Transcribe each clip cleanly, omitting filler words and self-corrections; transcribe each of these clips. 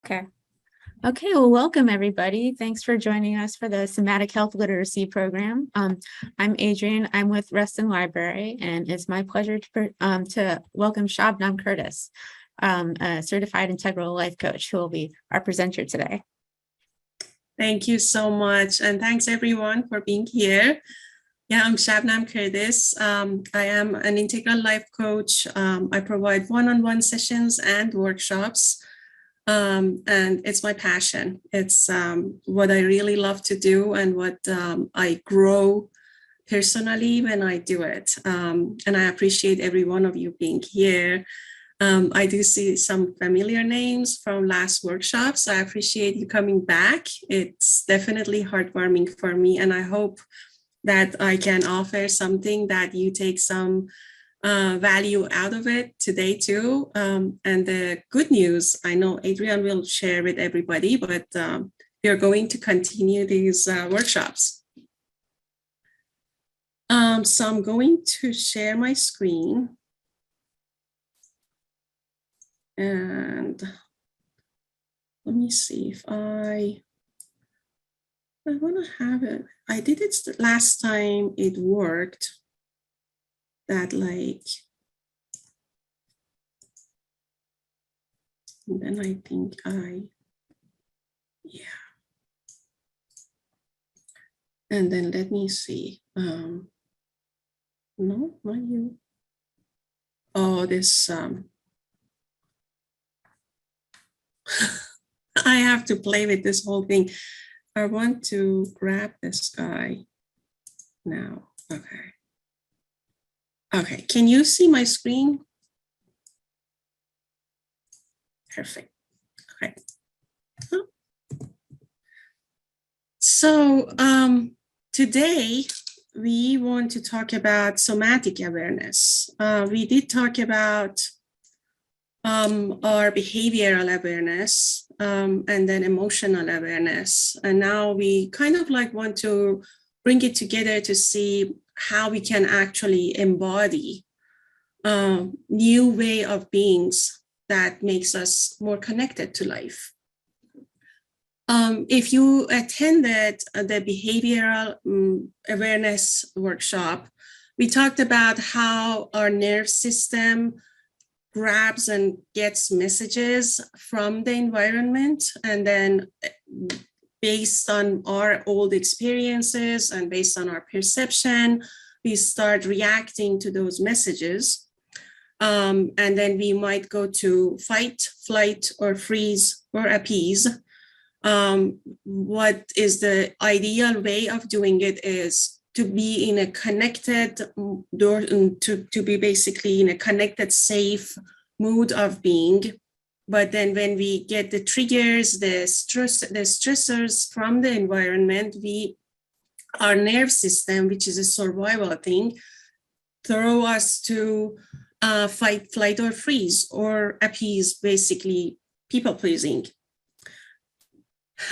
Okay. Okay, well, welcome everybody. Thanks for joining us for the Somatic Health Literacy Program. I'm Adrienne, I'm with Reston Library, and it's my pleasure to welcome Shabnam Curtis, a certified integral life coach who will be our presenter today. Thank you so much, and thanks everyone for being here. Yeah, I'm Shabnam Curtis. I am an integral life coach. I provide one-on-one sessions and workshops. And it's my passion. It's what I really love to do and what I grow personally when I do it. And I appreciate every one of you being here. I do see some familiar names from last workshops. I appreciate you coming back. It's definitely heartwarming for me. And I hope that I can offer something that you take some value out of it today too. And the good news, I know Adrienne will share with everybody, but we are going to continue these workshops. So I'm going to share my screen. And let me see if I want to have it. I did it last time, it worked. That like, and then I think yeah. And then let me see. No, not you. Oh, this, I have to play with this whole thing. I want to grab this guy now. Okay. Okay, can you see my screen? Perfect. Okay. So today we want to talk about somatic awareness. We did talk about our behavioral awareness and then emotional awareness. And now we kind of like want to bring it together to see how we can actually embody a new way of beings that makes us more connected to life. If you attended the behavioral awareness workshop, we talked about how our nerve system grabs and gets messages from the environment, and then based on our old experiences and based on our perception, we start reacting to those messages. And then we might go to fight, flight, or freeze, or appease. What is the ideal way of doing it is to be in a connected, to be basically in a connected, safe mood of being. But then when we get the triggers, the stressors from the environment, our nerve system, which is a survival thing, throw us to fight, flight, or freeze, or appease, basically people pleasing.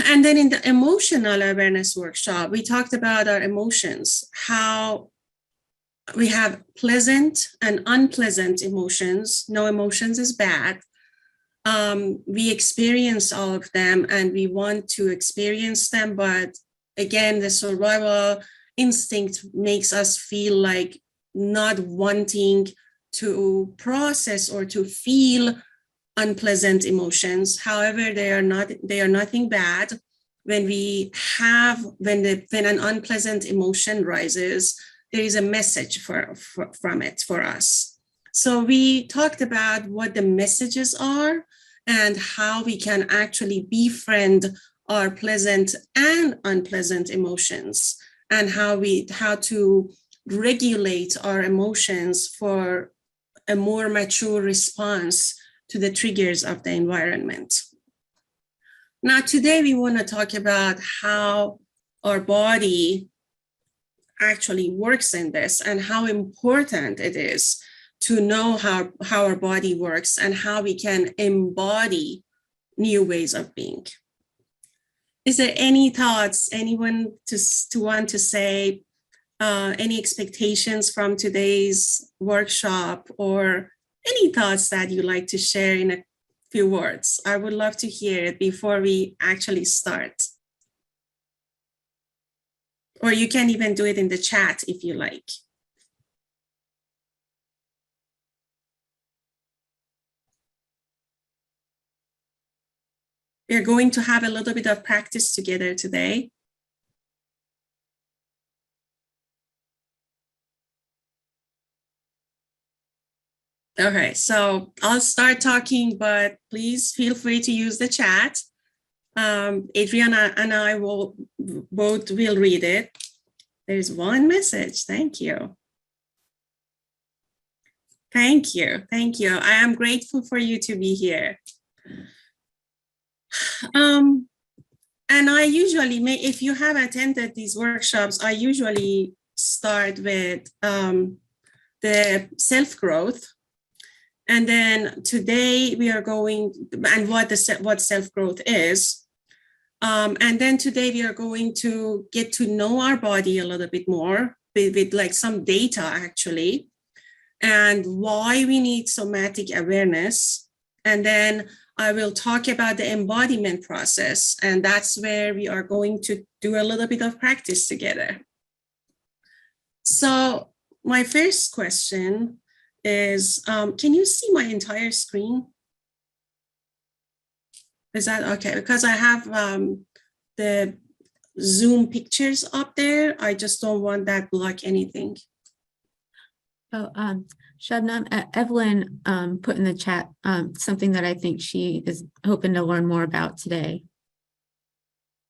And then in the emotional awareness workshop, we talked about our emotions, how we have pleasant and unpleasant emotions. No emotions is bad. We experience all of them and we want to experience them. But again, the survival instinct makes us feel like not wanting to process or to feel unpleasant emotions. However, they are nothing bad. When an unpleasant emotion rises, there is a message from it for us. So we talked about what the messages are and how we can actually befriend our pleasant and unpleasant emotions, and how to regulate our emotions for a more mature response to the triggers of the environment. Now, today we want to talk about how our body actually works in this and how important it is to know how our body works and how we can embody new ways of being. Is there any thoughts, anyone to want to say, any expectations from today's workshop, or any thoughts that you'd like to share in a few words. I would love to hear it before we actually start. Or you can even do it in the chat if you like. We're going to have a little bit of practice together today. Okay, so I'll start talking, but please feel free to use the chat. Adriana and I will both will read it. There's one message. Thank you. Thank you. Thank you. I am grateful for you to be here. And I usually if you have attended these workshops, I usually start with the self-growth. And then today we are going, and what self-growth is. And then today we are going to get to know our body a little bit more with like some data actually, and why we need somatic awareness. And then I will talk about the embodiment process, and that's where we are going to do a little bit of practice together. So my first question is, can you see my entire screen? Is that okay? Because I have the Zoom pictures up there. I just don't want that block anything. Oh, Shabnam, Evelyn put in the chat something that I think she is hoping to learn more about today.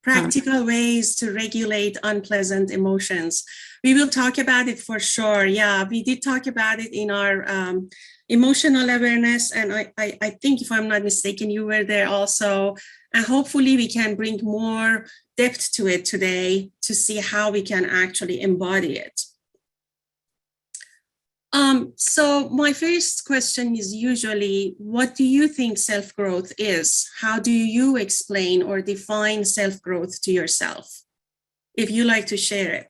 Practical ways to regulate unpleasant emotions. We will talk about it for sure. Yeah, we did talk about it in our emotional awareness. And I think, if I'm not mistaken, you were there also. And hopefully we can bring more depth to it today to see how we can actually embody it. So my first question is usually, what do you think self-growth is? How do you explain or define self-growth to yourself? If you like to share it.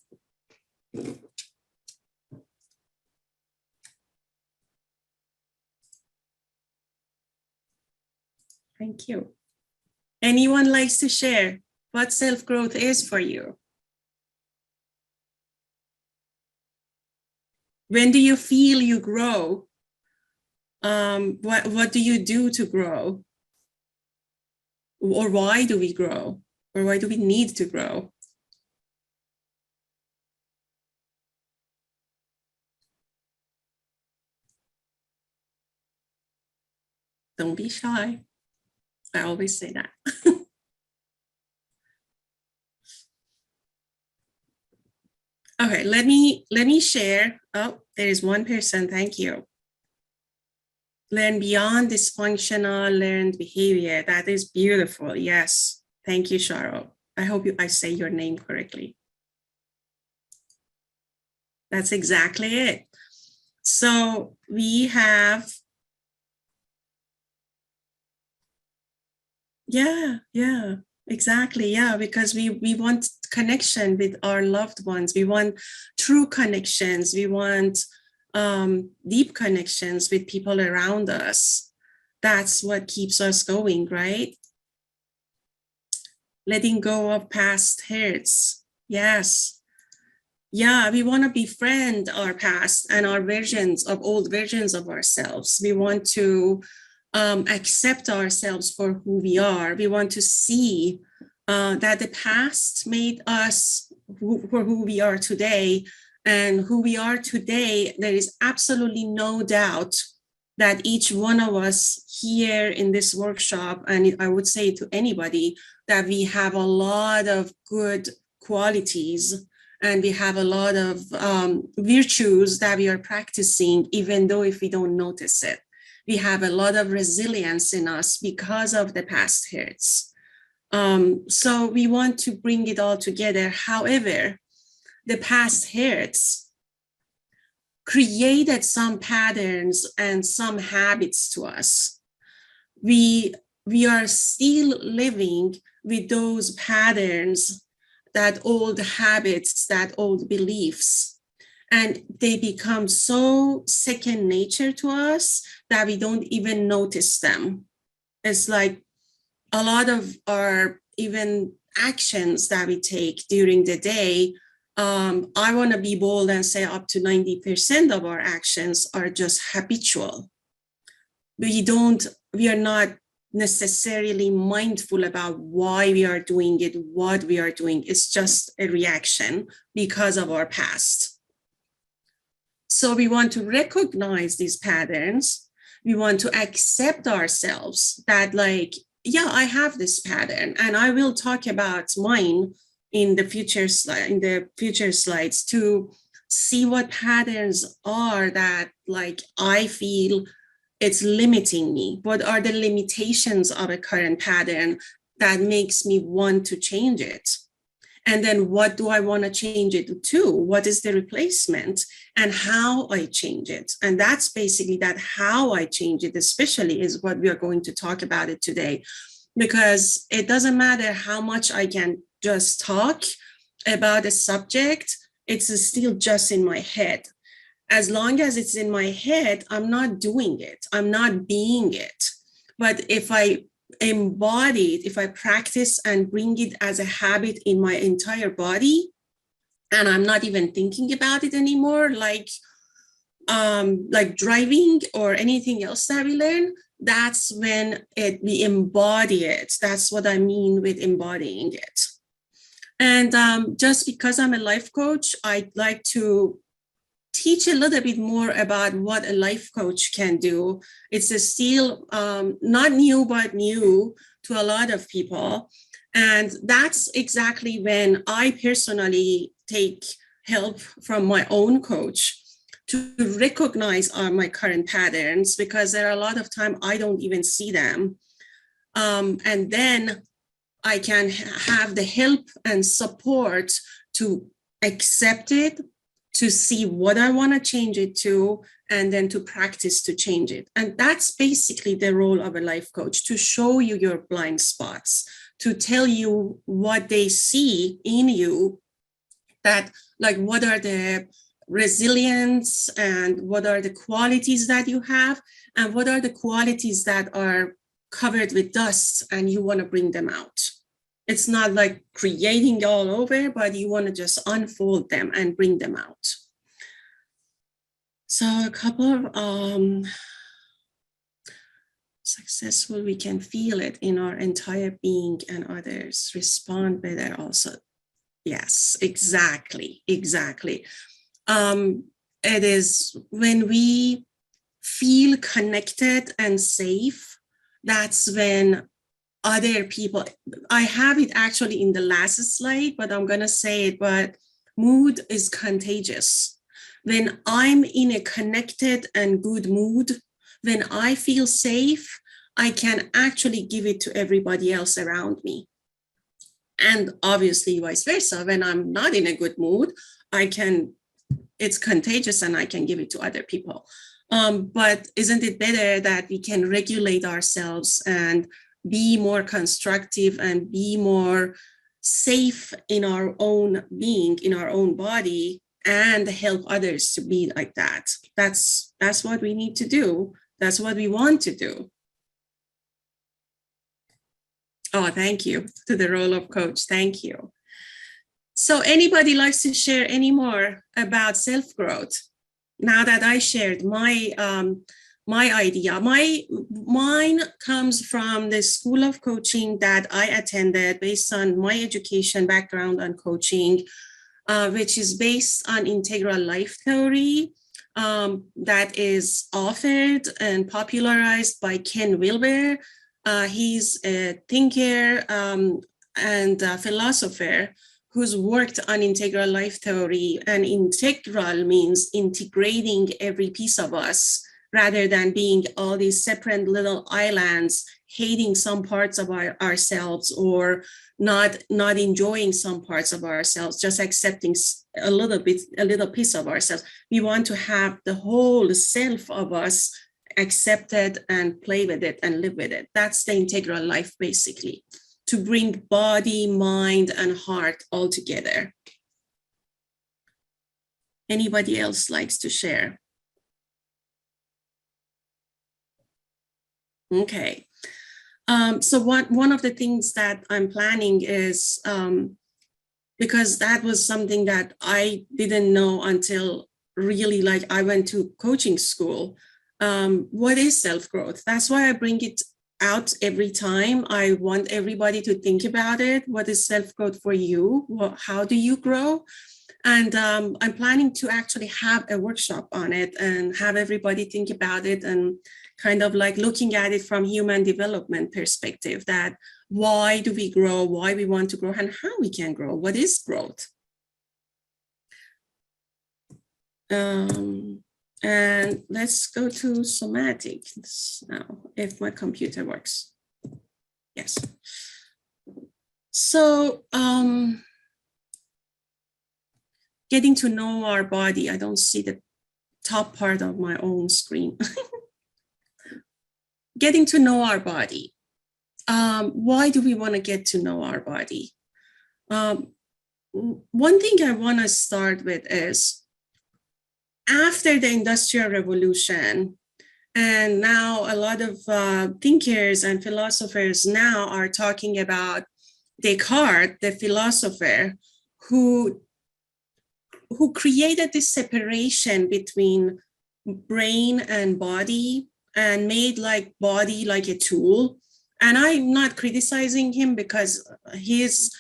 Thank you. Anyone likes to share what self-growth is for you? When do you feel you grow? What do you do to grow? Or why do we grow? Or why do we need to grow? Don't be shy. I always say that. Okay, let me share. Oh, there is one person. Thank you. Learn beyond dysfunctional learned behavior. That is beautiful. Yes. Thank you, Sharo. I hope I say your name correctly. That's exactly it. So we have, yeah, exactly. Yeah, because we want connection with our loved ones. We want true connections. We want deep connections with people around us. That's what keeps us going, right? Letting go of past hurts. Yes. Yeah, we want to befriend our past and our versions of old versions of ourselves. We want to accept ourselves for who we are. We want to see that the past made us for who we are today, and who we are today. There is absolutely no doubt that each one of us here in this workshop, and I would say to anybody, that we have a lot of good qualities, and we have a lot of virtues that we are practicing, even though if we don't notice it. We have a lot of resilience in us because of the past hurts. So we want to bring it all together. However, the past hurts created some patterns and some habits to us. We are still living with those patterns, that old habits, that old beliefs. And they become so second nature to us that we don't even notice them. It's like a lot of our even actions that we take during the day. I want to be bold and say up to 90% of our actions are just habitual. We are not necessarily mindful about why we are doing it, what we are doing. It's just a reaction because of our past. So we want to recognize these patterns. We want to accept ourselves that, like, yeah, I have this pattern, and I will talk about mine in the future slides to see what patterns are that, like, I feel it's limiting me. What are the limitations of a current pattern that makes me want to change it? And then what do I want to change it to? What is the replacement and how I change it? And that's basically that how I change it, especially, is what we are going to talk about it today, because it doesn't matter how much I can just talk about a subject, it's still just in my head. As long as it's in my head, I'm not doing it. I'm not being it. But if I embody it, if I practice and bring it as a habit in my entire body, and I'm not even thinking about it anymore, like driving or anything else that we learn, that's when we embody it. That's what I mean with embodying it. And just because I'm a life coach, I'd like to teach a little bit more about what a life coach can do. It's still not new, but new to a lot of people. And that's exactly when I personally take help from my own coach to recognize my current patterns, because there are a lot of time I don't even see them. And then I can have the help and support to accept it, to see what I want to change it to, and then to practice to change it. And that's basically the role of a life coach, to show you your blind spots, to tell you what they see in you, that, like, what are the resilience and what are the qualities that you have, and what are the qualities that are covered with dust and you want to bring them out. It's not like creating all over, but you want to just unfold them and bring them out. So a couple of successful, we can feel it in our entire being, and others respond better also. Yes, exactly. It is when we feel connected and safe, that's when other people, I have it actually in the last slide, but I'm going to say it, but mood is contagious. When I'm in a connected and good mood, when I feel safe, I can actually give it to everybody else around me. And obviously vice versa, when I'm not in a good mood, it's contagious and I can give it to other people. But isn't it better that we can regulate ourselves and be more constructive and be more safe in our own being, in our own body, and help others to be like that? That's what we need to do. That's what we want to do. Oh, thank you to the role of coach. Thank you. So anybody likes to share any more about self-growth? Now that I shared my idea, mine comes from the school of coaching that I attended based on my education background on coaching, which is based on integral life theory, that is authored and popularized by Ken Wilber. He's a thinker and a philosopher who's worked on integral life theory. And integral means integrating every piece of us rather than being all these separate little islands, hating some parts of ourselves, or not enjoying some parts of ourselves, just accepting a little piece of ourselves. We want to have the whole self of us accepted and play with it and live with it. That's the integral life, basically, to bring body, mind, and heart all together. Anybody else likes to share? Okay. So one of the things that I'm planning is, because that was something that I didn't know until really like I went to coaching school. What is self-growth? That's why I bring it out every time. I want everybody to think about it. What is self-growth for you? How do you grow? And I'm planning to actually have a workshop on it and have everybody think about it and kind of like looking at it from human development perspective, that why do we grow, why we want to grow, and how we can grow, what is growth. And let's go to somatic now, if my computer works. Yes. So getting to know our body. I don't see the top part of my own screen. Getting to know our body. Why do we want to get to know our body? One thing I want to start with is, after the Industrial Revolution, and now a lot of thinkers and philosophers now are talking about Descartes, the philosopher, who created this separation between brain and body and made like body like a tool. And I'm not criticizing him, because his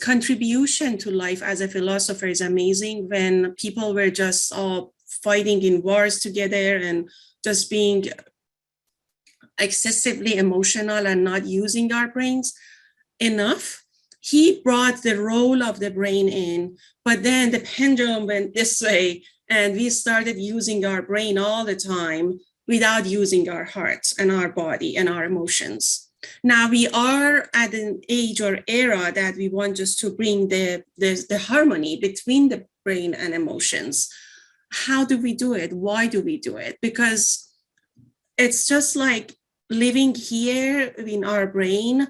contribution to life as a philosopher is amazing, when people were just all fighting in wars together and just being excessively emotional and not using our brains enough. He brought the role of the brain in, but then the pendulum went this way and we started using our brain all the time without using our hearts and our body and our emotions. Now we are at an age or era that we want just to bring the harmony between the brain and emotions. How do we do it? Why do we do it? Because it's just like living here in our brain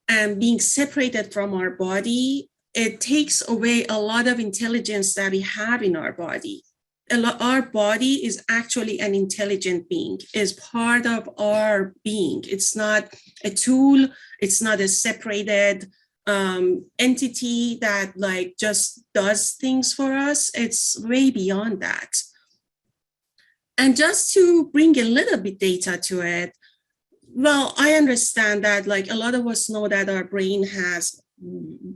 and being separated from our body. It takes away a lot of intelligence that we have in our body. Our body is actually an intelligent being, is part of our being. It's not a tool. It's not a separated entity that like just does things for us. It's way beyond that. And just to bring a little bit data to it, well, I understand that like a lot of us know that our brain has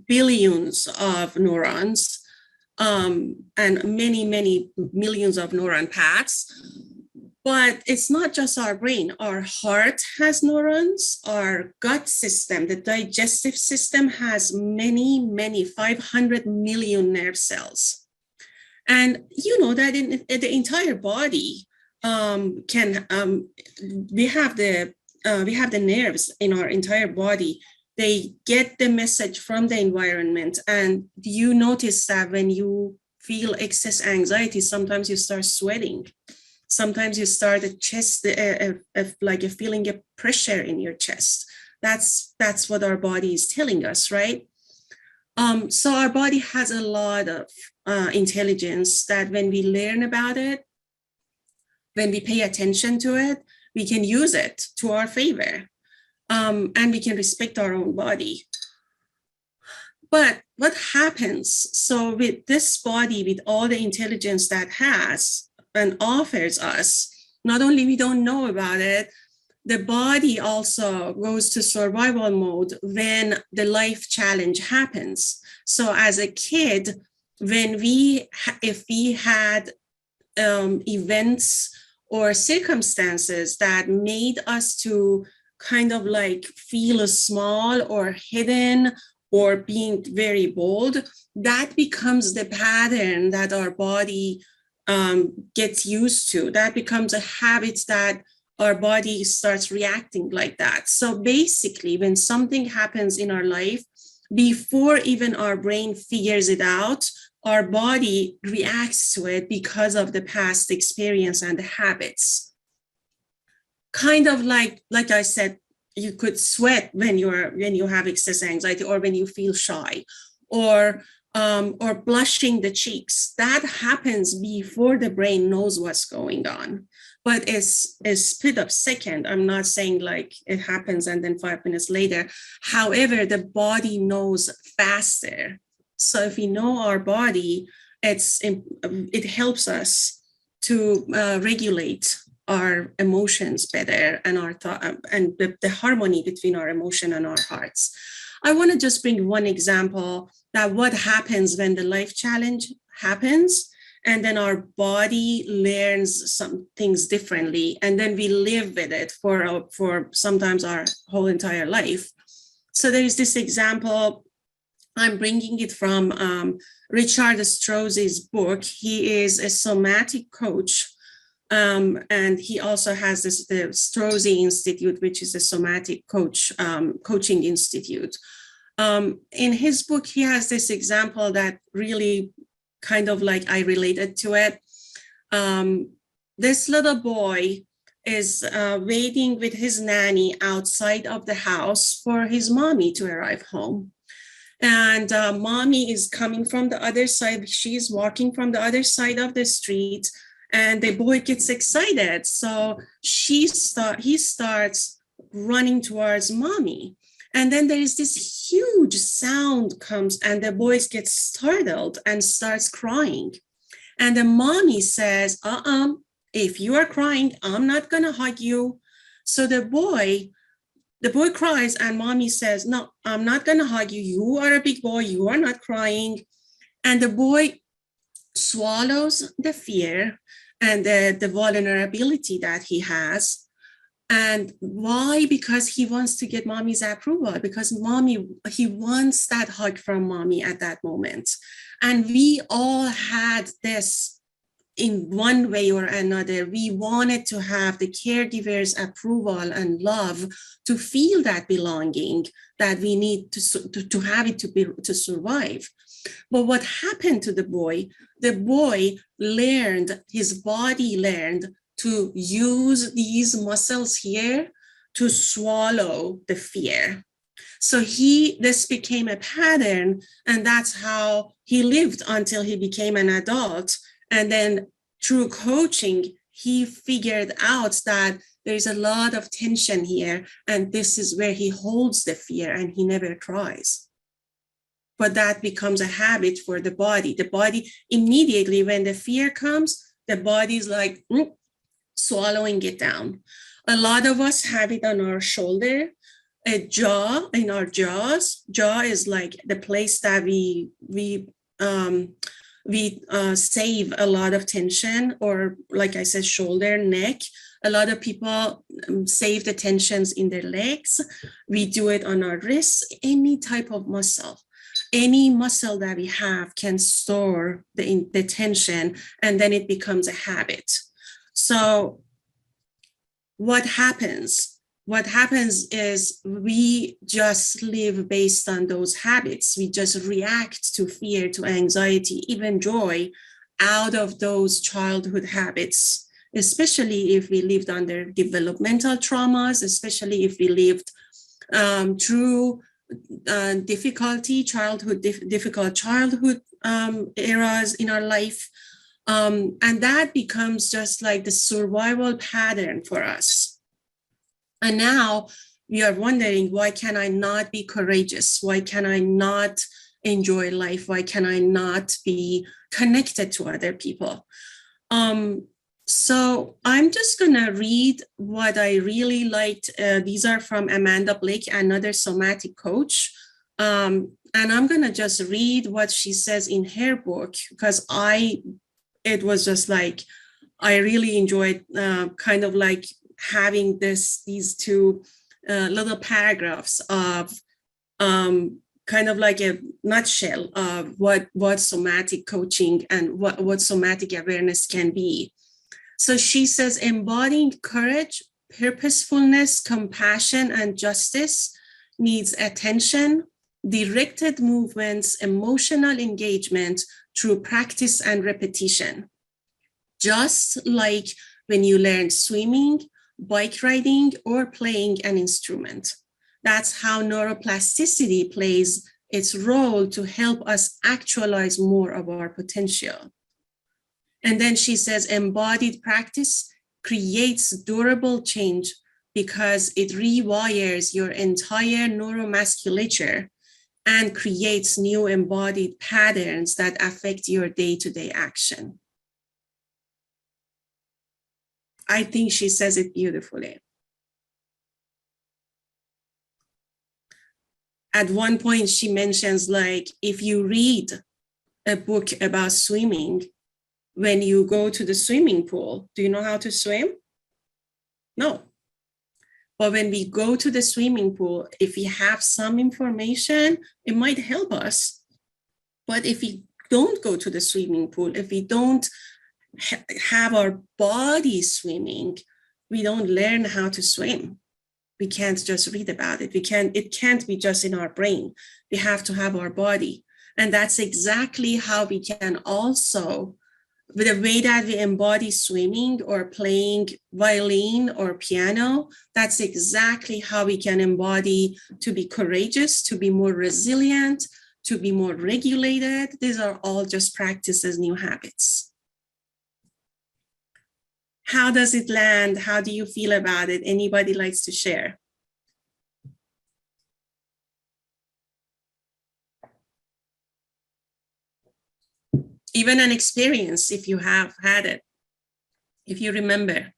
billions of neurons, and many, many millions of neuron paths. But it's not just our brain. Our heart has neurons. Our gut system, the digestive system, has many 500 million nerve cells. And you know that in the entire body we have the nerves in our entire body. They get the message from the environment. And you notice that when you feel excess anxiety, sometimes you start sweating. Sometimes you start a chest, like a feeling of pressure in your chest. That's what our body is telling us, right? So our body has a lot of intelligence that when we learn about it, when we pay attention to it, we can use it to our favor, and we can respect our own body. But what happens? So with this body, with all the intelligence that has and offers us, not only we don't know about it, the body also goes to survival mode when the life challenge happens. So as a kid, if we had events or circumstances that made us to kind of like feel small or hidden or being very bold, that becomes the pattern that our body gets used to. That becomes a habit that our body starts reacting like that. So basically, when something happens in our life, before even our brain figures it out, our body reacts to it because of the past experience and the habits. Kind of like I said, you could sweat when you have excess anxiety, or when you feel shy, or blushing the cheeks. That happens before the brain knows what's going on. but it's a split of second. I'm not saying like it happens and then 5 minutes later. However, the body knows faster. So if we know our body, it helps us to regulate our emotions better and our thought and the harmony between our emotion and our hearts. I want to just bring one example that what happens when the life challenge happens, and then our body learns some things differently, and then we live with it for sometimes our whole entire life. So there is this example. I'm bringing it from Richard Strauss's book. He is a somatic coach, and he also has the Strauss Institute, which is a somatic coaching institute. In his book, he has this example that really kind of like I related to it. This little boy is waiting with his nanny outside of the house for his mommy to arrive home. And mommy is coming from the other side. She's walking from the other side of the street, and the boy gets excited. So he starts running towards mommy. And then there is this huge sound comes, and the boy gets startled and starts crying. And the mommy says, if you are crying, I'm not gonna hug you. So the boy cries, and mommy says, no, I'm not gonna hug you. You are a big boy, you are not crying. And the boy swallows the fear and the vulnerability that he has. And why? Because he wants to get mommy's approval, because he wants that hug from mommy at that moment. And we all had this in one way or another. We wanted to have the caregiver's approval and love to feel that belonging that we need to have it to survive. But what happened to the boy? The boy learned, his body learned to use these muscles here to swallow the fear. So this became a pattern, and that's how he lived until he became an adult. And then through coaching, he figured out that there's a lot of tension here, and this is where he holds the fear and he never cries. But that becomes a habit for the body. The body immediately, when the fear comes, the body's like swallowing it down. A lot of us have it on our shoulder, a jaw, in our jaws. Jaw is like the place that we save a lot of tension, or like I said, shoulder, neck. A lot of people save the tensions in their legs. We do it on our wrists, any type of muscle. Any muscle that we have can store the tension, and then it becomes a habit. So what happens? What happens is we just live based on those habits. We just react to fear, to anxiety, even joy, out of those childhood habits, especially if we lived under developmental traumas, especially if we lived through difficult childhood eras in our life. And that becomes just like the survival pattern for us. And now we are wondering, why can I not be courageous? Why can I not enjoy life? Why can I not be connected to other people? So I'm just gonna read what I really liked. These are from Amanda Blake, another somatic coach. And I'm gonna just read what she says in her book, because it was just like, I really enjoyed kind of like having these two little paragraphs of kind of like a nutshell of what somatic coaching and what somatic awareness can be. So she says, embodying courage, purposefulness, compassion, and justice needs attention, directed movements, emotional engagement through practice and repetition. Just like when you learn swimming, bike riding, or playing an instrument. That's how neuroplasticity plays its role to help us actualize more of our potential. And then she says, embodied practice creates durable change because it rewires your entire neuromusculature and creates new embodied patterns that affect your day-to-day action. I think she says it beautifully. At one point, she mentions, like, if you read a book about swimming, when you go to the swimming pool, do you know how to swim? No. But when we go to the swimming pool, if we have some information, it might help us. But if we don't go to the swimming pool, if we don't have our body swimming, we don't learn how to swim. We can't just read about it. It can't be just in our brain. We have to have our body. And that's exactly how we can also, with the way that we embody swimming or playing violin or piano, that's exactly how we can embody to be courageous, to be more resilient, to be more regulated. These are all just practices, new habits. How does it land? How do you feel about it? Anybody likes to share? Even an experience, if you have had it, if you remember.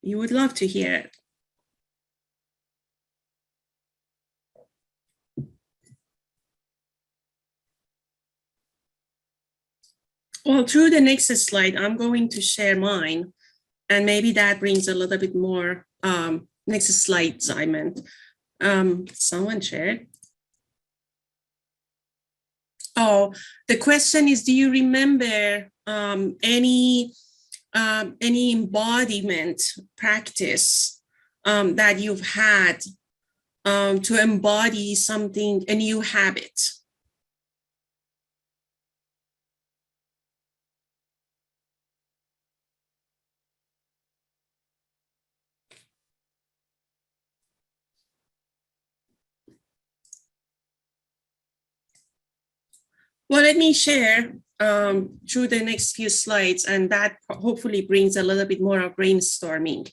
You would love to hear it. Well, through the next slide, I'm going to share mine, and maybe that brings a little bit more. Next slide, Simon. Someone shared. Oh, the question is, do you remember any embodiment practice that you've had to embody something, a new habit? Well, let me share through the next few slides, and that hopefully brings a little bit more of brainstorming.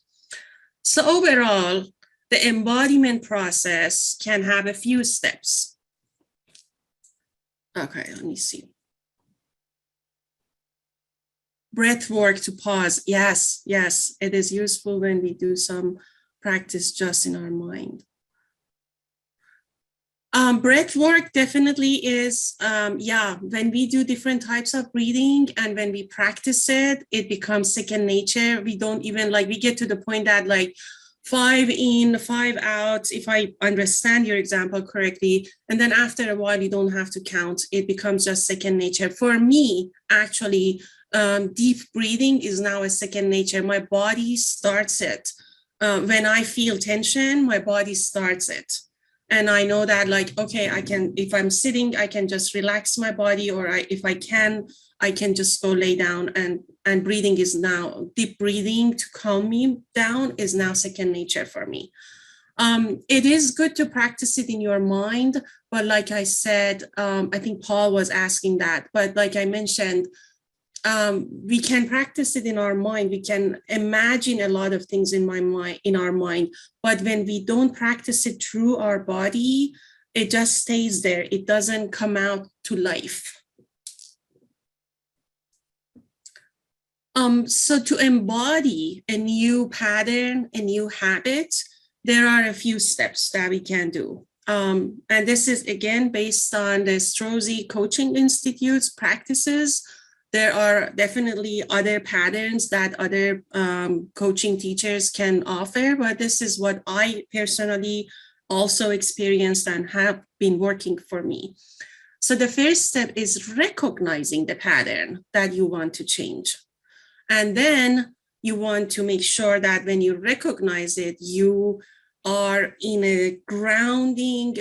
So overall, the embodiment process can have a few steps. Okay, let me see. Breath work to pause. Yes, it is useful when we do some practice just in our mind. Breath work definitely is, when we do different types of breathing and when we practice it, it becomes second nature. We don't even we get to the point that 5 in, 5 out, if I understand your example correctly. And then after a while, you don't have to count. It becomes just second nature. For me, actually, deep breathing is now a second nature. My body starts it. When I feel tension, my body starts it. And I know that okay, I can, if I'm sitting, I can just relax my body, or if I can just go lay down, and breathing is now, deep breathing to calm me down is now second nature for me. It is good to practice it in your mind, but like I said, I think Paul was asking that, but like I mentioned, we can practice it in our mind. We can imagine a lot of things in our mind, but when we don't practice it through our body, it just stays there. It doesn't come out to life. So to embody a new pattern, a new habit, there are a few steps that we can do. And this is again based on the Strozzi Coaching Institute's practices. There are definitely other patterns that other coaching teachers can offer, but this is what I personally also experienced and have been working for me. So the first step is recognizing the pattern that you want to change. And then you want to make sure that when you recognize it, you are in a grounding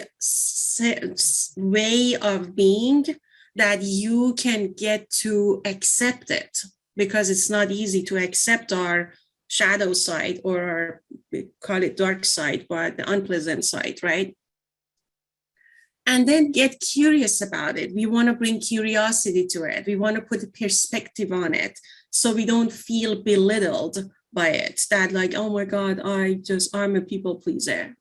way of being, that you can get to accept it, because it's not easy to accept our shadow side, or our, we call it dark side, but the unpleasant side, right? and then get curious about it. We want to bring curiosity to it. We want to put a perspective on it so we don't feel belittled by it, that like, oh my God, I'm a people pleaser.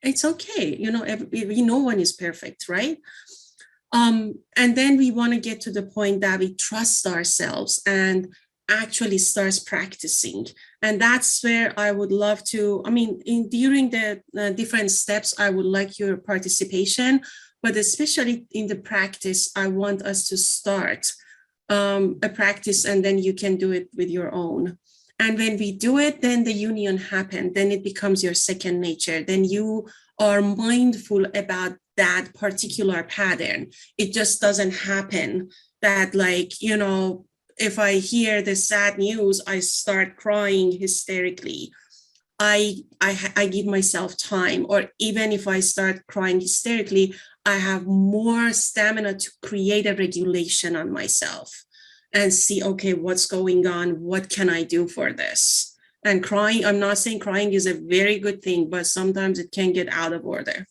It's okay. No one is perfect, right? And then we want to get to the point that we trust ourselves and actually starts practicing. And that's where I would love to, during the different steps, I would like your participation, but especially in the practice, I want us to start a practice, and then you can do it with your own. And when we do it, then the union happens. Then it becomes your second nature. Then you are mindful about that particular pattern. It just doesn't happen that, like, if I hear the sad news, I start crying hysterically. I give myself time, or even if I start crying hysterically, I have more stamina to create a regulation on myself and see, okay, what's going on? What can I do for this? And crying, I'm not saying crying is a very good thing, but sometimes it can get out of order.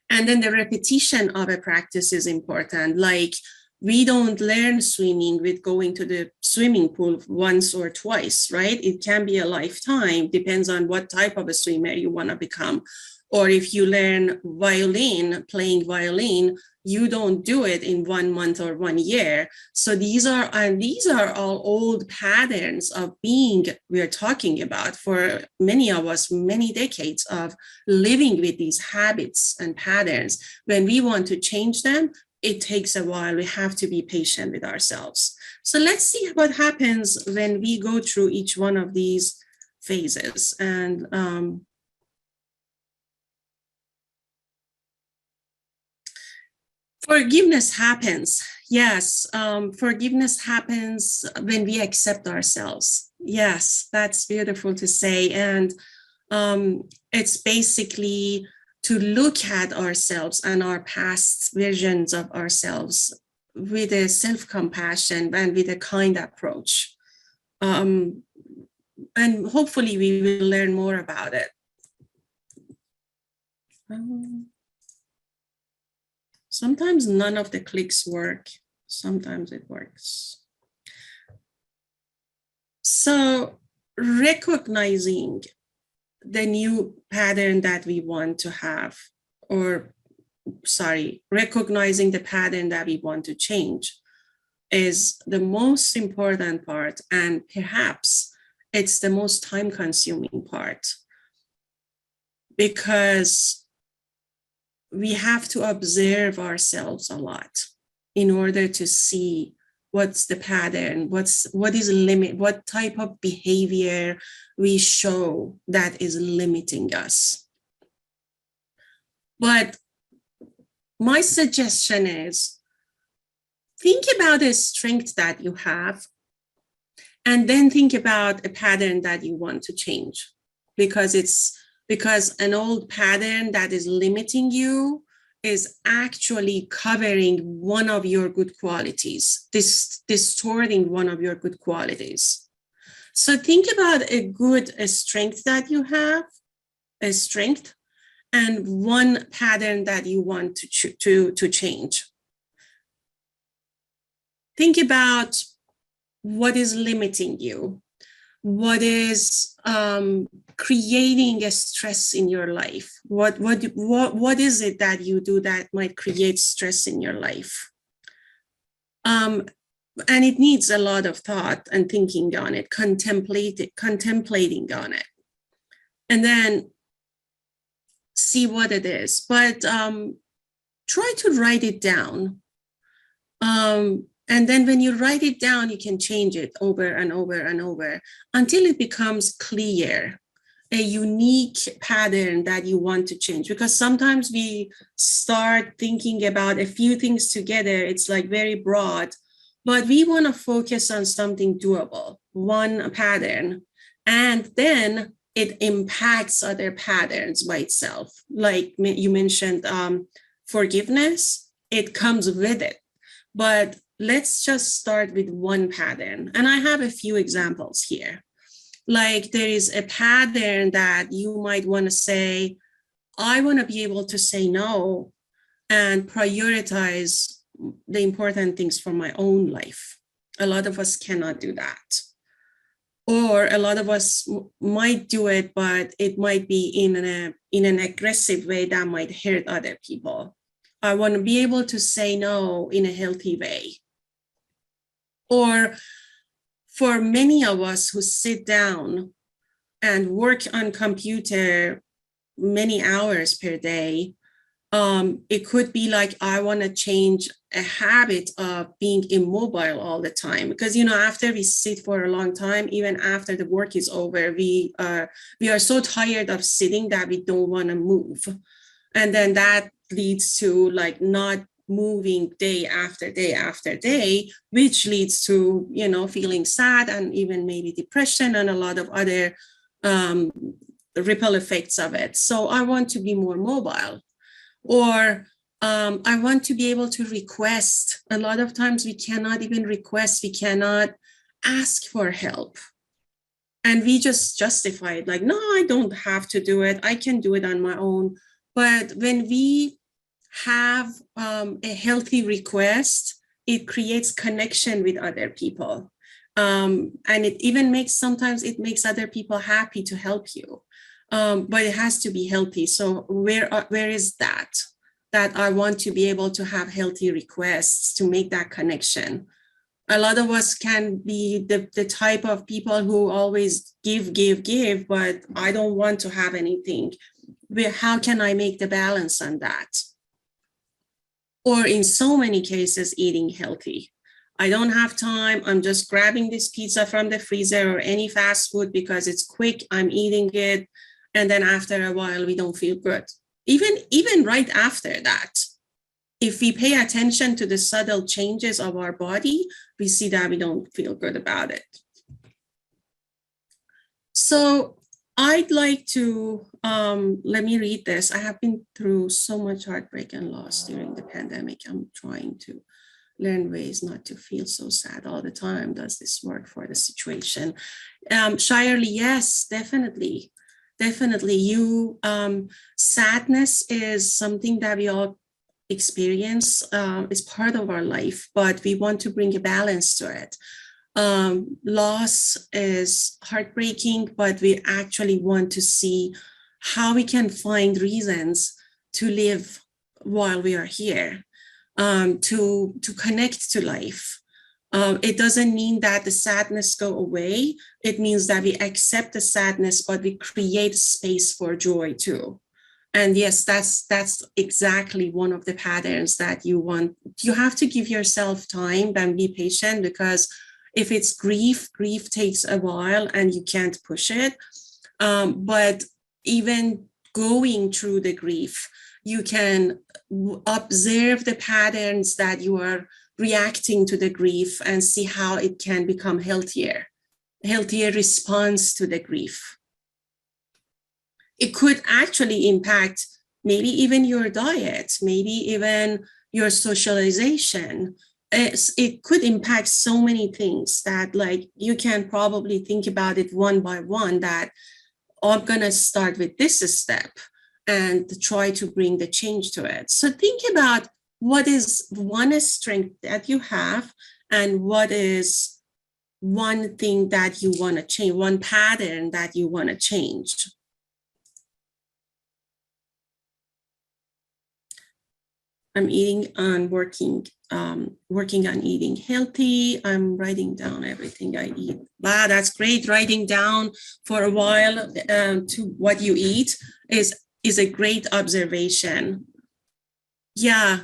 And then the repetition of a practice is important. Like, we don't learn swimming with going to the swimming pool once or twice, right? It can be a lifetime, depends on what type of a swimmer you want to become. Or if you learn playing violin, you don't do it in 1 month or 1 year. So these are all old patterns of being we're talking about for many of us, many decades of living with these habits and patterns. When we want to change them, it takes a while. We have to be patient with ourselves. So let's see what happens when we go through each one of these phases. And forgiveness happens. Yes, forgiveness happens when we accept ourselves. Yes, that's beautiful to say. And it's basically to look at ourselves and our past versions of ourselves with a self-compassion and with a kind approach. And hopefully we will learn more about it. Sometimes none of the clicks work. Sometimes it works. So recognizing the new pattern that we want to have, recognizing the pattern that we want to change is the most important part, and perhaps it's the most time-consuming part, because we have to observe ourselves a lot in order to see what's the pattern, what is limit, what type of behavior we show that is limiting us. But my suggestion is, think about a strength that you have, and then think about a pattern that you want to change, because an old pattern that is limiting you is actually covering one of your good qualities, distorting one of your good qualities. So think about a strength that you have, a strength, and one pattern that you want to change. Think about what is limiting you, what is creating a stress in your life. What is it that you do that might create stress in your life? And it needs a lot of thought and thinking on it, contemplating on it, and then see what it is. But try to write it down. And then when you write it down, you can change it over and over and over until it becomes clear, a unique pattern that you want to change. Because sometimes we start thinking about a few things together. It's like very broad, but we want to focus on something doable, one pattern, and then it impacts other patterns by itself. Like you mentioned, forgiveness, it comes with it. But let's just start with one pattern. And I have a few examples here. Like, there is a pattern that you might want to say, I want to be able to say no, and prioritize the important things for my own life. A lot of us cannot do that. Or a lot of us might do it, but it might be in an aggressive way that might hurt other people. I want to be able to say no in a healthy way. Or for many of us who sit down and work on computer many hours per day, it could be like, I want to change a habit of being immobile all the time. Because, after we sit for a long time, even after the work is over, we are so tired of sitting that we don't want to move. And then that leads to like not moving day after day after day, which leads to, feeling sad and even maybe depression and a lot of other ripple effects of it. So I want to be more mobile. Or I want to be able to request. A lot of times we cannot even request, we cannot ask for help. And we just justify it like, no, I don't have to do it. I can do it on my own. But when we have a healthy request, it creates connection with other people. And it even sometimes it makes other people happy to help you. But it has to be healthy. So where is that I want to be able to have healthy requests to make that connection? A lot of us can be the type of people who always give, but I don't want to have anything. How can I make the balance on that? Or in so many cases, eating healthy. I don't have time. I'm just grabbing this pizza from the freezer or any fast food because it's quick. I'm eating it. And then after a while, we don't feel good. Even right after that, if we pay attention to the subtle changes of our body, we see that we don't feel good about it. So I'd like to, let me read this. I have been through so much heartbreak and loss during the pandemic. I'm trying to learn ways not to feel so sad all the time. Does this work for the situation? Shirley, yes, definitely. Definitely. Sadness is something that we all experience. It's part of our life, but we want to bring a balance to it. Loss is heartbreaking, but we actually want to see how we can find reasons to live while we are here, to connect to life. It doesn't mean that the sadness go away. It means that we accept the sadness, but we create space for joy too. And yes, that's exactly one of the patterns that you want. You have to give yourself time and be patient, because if it's grief takes a while and you can't push it. But even going through the grief, you can observe the patterns that you are reacting to the grief and see how it can become healthier response to the grief. It could actually impact maybe even your diet, maybe even your socialization. It could impact so many things that like you can probably think about it one by one, that I'm going to start with this step and try to bring the change to it. So think about what is one strength that you have and what is one thing that you want to change, one pattern that you want to change. I'm working on eating healthy. I'm writing down everything I eat. Wow, that's great. Writing down for a while to what you eat is a great observation. Yeah.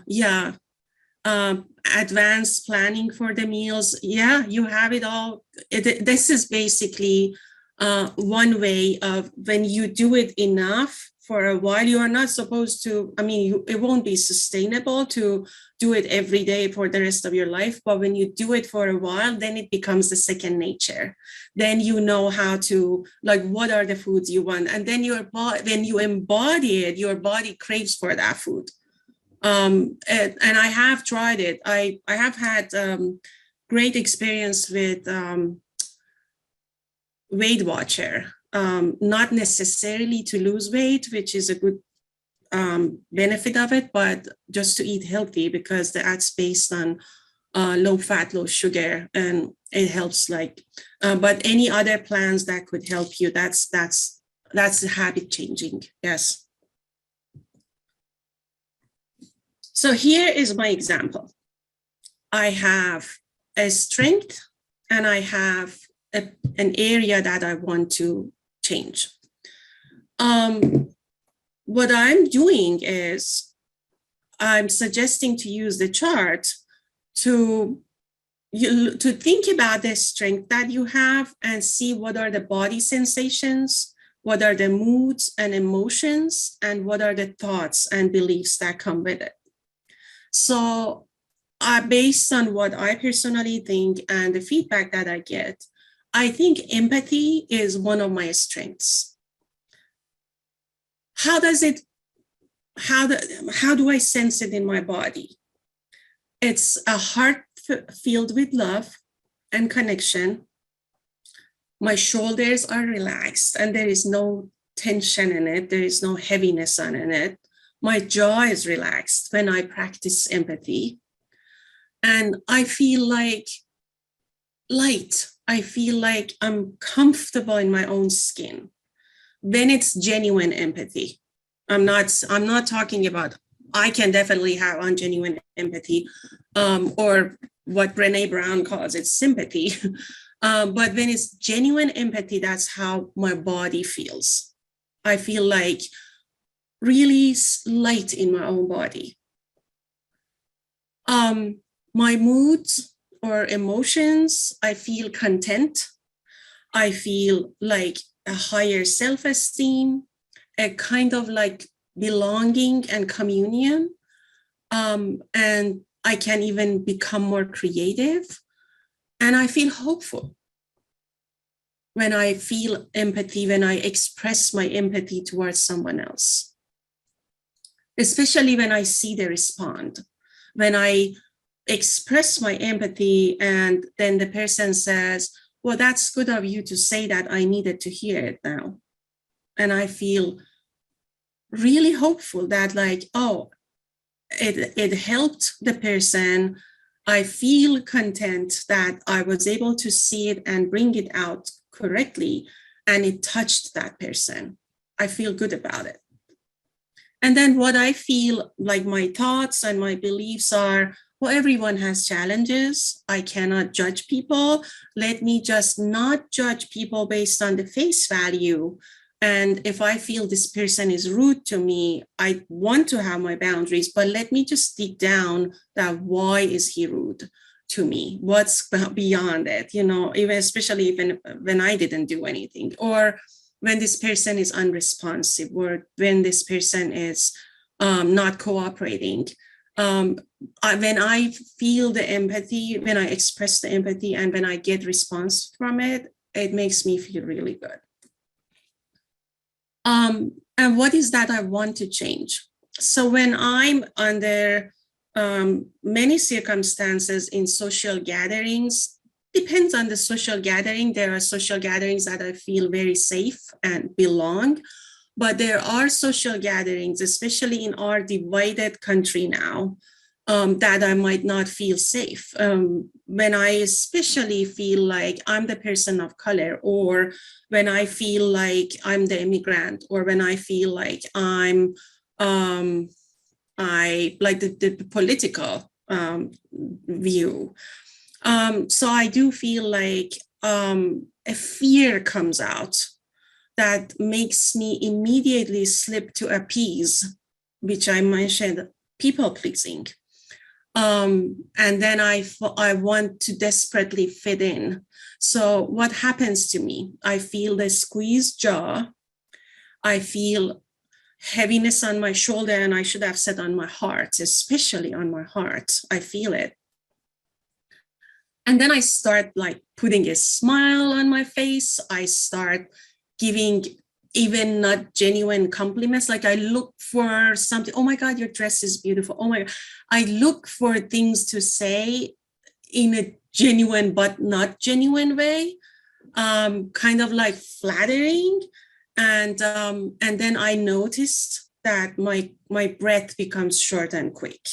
Advanced planning for the meals. Yeah, you have it all. This is basically one way of, when you do it enough for a while, you are not supposed to, it won't be sustainable to do it every day for the rest of your life. But when you do it for a while, then it becomes the second nature. Then you know how to, like, what are the foods you want? And then when you embody it, your body craves for that food. And I have tried it. I have had great experience with Weight Watcher. Not necessarily to lose weight, which is a good benefit of it, but just to eat healthy, because that's based on low fat, low sugar, and it helps like, but any other plans that could help you, that's habit changing. Yes. So here is my example. I have a strength and I have an area that I want to change. What I'm doing is I'm suggesting to use the chart to think about the strength that you have and see what are the body sensations, what are the moods and emotions, and what are the thoughts and beliefs that come with it. So based on what I personally think and the feedback that I get, I think empathy is one of my strengths. How do I sense it in my body? It's a heart filled with love and connection. My shoulders are relaxed and there is no tension in it. There is no heaviness on it. My jaw is relaxed when I practice empathy. And I feel like light. I feel like I'm comfortable in my own skin. Then it's genuine empathy. I'm not talking about, I can definitely have ungenuine empathy, or what Brene Brown calls it, sympathy. But when it's genuine empathy, that's how my body feels. I feel like really light in my own body. My moods or emotions, I feel content. I feel like a higher self-esteem, a kind of like belonging and communion. And I can even become more creative. And I feel hopeful when I feel empathy, when I express my empathy towards someone else, especially when I see they respond. When I express my empathy and then the person says, well, that's good of you to say that. I needed to hear it now. And I feel really hopeful that like, oh, it helped the person. I feel content that I was able to see it and bring it out correctly, and it touched that person. I feel good about it. And then what I feel like my thoughts and my beliefs are, well, everyone has challenges. I cannot judge people. Let me just not judge people based on the face value. And if I feel this person is rude to me, I want to have my boundaries, but let me just dig down that why is he rude to me? What's beyond it? You know, even especially even when I didn't do anything, or when this person is unresponsive, or when this person is not cooperating. When I feel the empathy, when I express the empathy, and when I get response from it, it makes me feel really good. And what is that I want to change? So when I'm under many circumstances in social gatherings, depends on the social gathering. There are social gatherings that I feel very safe and belong, but there are social gatherings, especially in our divided country now, that I might not feel safe. When I especially feel like I'm the person of color, or when I feel like I'm the immigrant, or when I feel like I like the political view. So I do feel like a fear comes out that makes me immediately slip to appease, which I mentioned, people pleasing. And then I want to desperately fit in. So what happens to me? I feel the squeezed jaw. I feel heaviness on my shoulder, and I should have said on my heart, especially on my heart. I feel it. And then I start like putting a smile on my face. I start giving even not genuine compliments. Like I look for something. Oh my God, your dress is beautiful. Oh my God. I look for things to say in a genuine but not genuine way, kind of like flattering. And then I noticed that my breath becomes short and quick.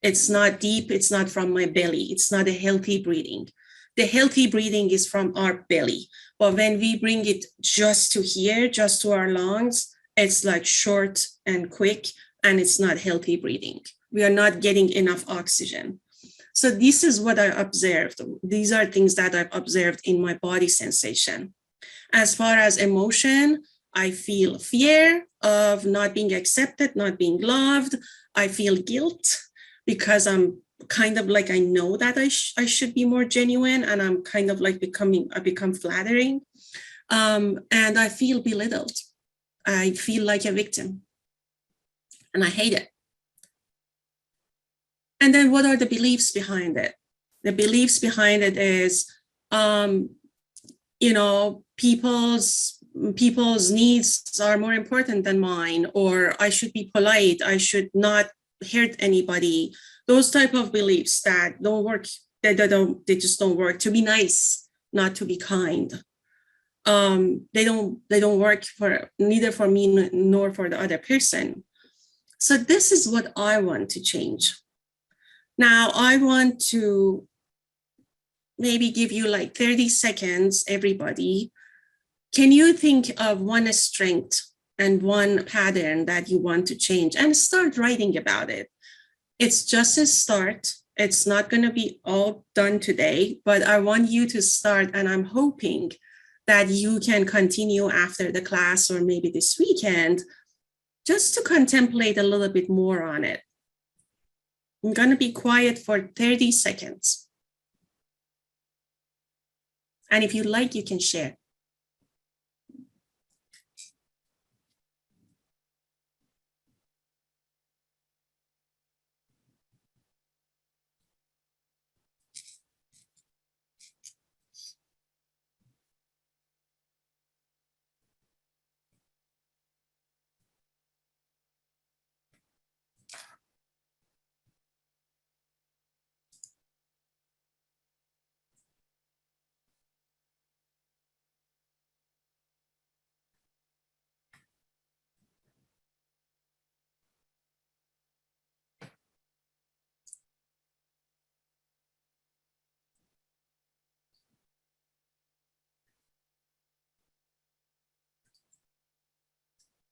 It's not deep. It's not from my belly. It's not a healthy breathing. The healthy breathing is from our belly. But when we bring it just to here, just to our lungs, it's like short and quick, and it's not healthy breathing. We are not getting enough oxygen. So this is what I observed. These are things that I've observed in my body sensation. As far as emotion, I feel fear of not being accepted, not being loved. I feel guilt because I'm kind of like, I know that I should be more genuine, and I'm kind of like I become flattering. And I feel belittled. I feel like a victim, and I hate it. And then what are the beliefs behind it? The beliefs behind it is, people's needs are more important than mine, or I should be polite, I should not hurt anybody. Those type of beliefs that don't work, they just don't work. To be nice, not to be kind. They don't work for neither for me nor for the other person. So this is what I want to change. Now I want to maybe give you like 30 seconds, everybody. Can you think of one strength and one pattern that you want to change, and start writing about it? It's just a start. It's not going to be all done today, but I want you to start, and I'm hoping that you can continue after the class or maybe this weekend, just to contemplate a little bit more on it. I'm going to be quiet for 30 seconds. And if you like, you can share.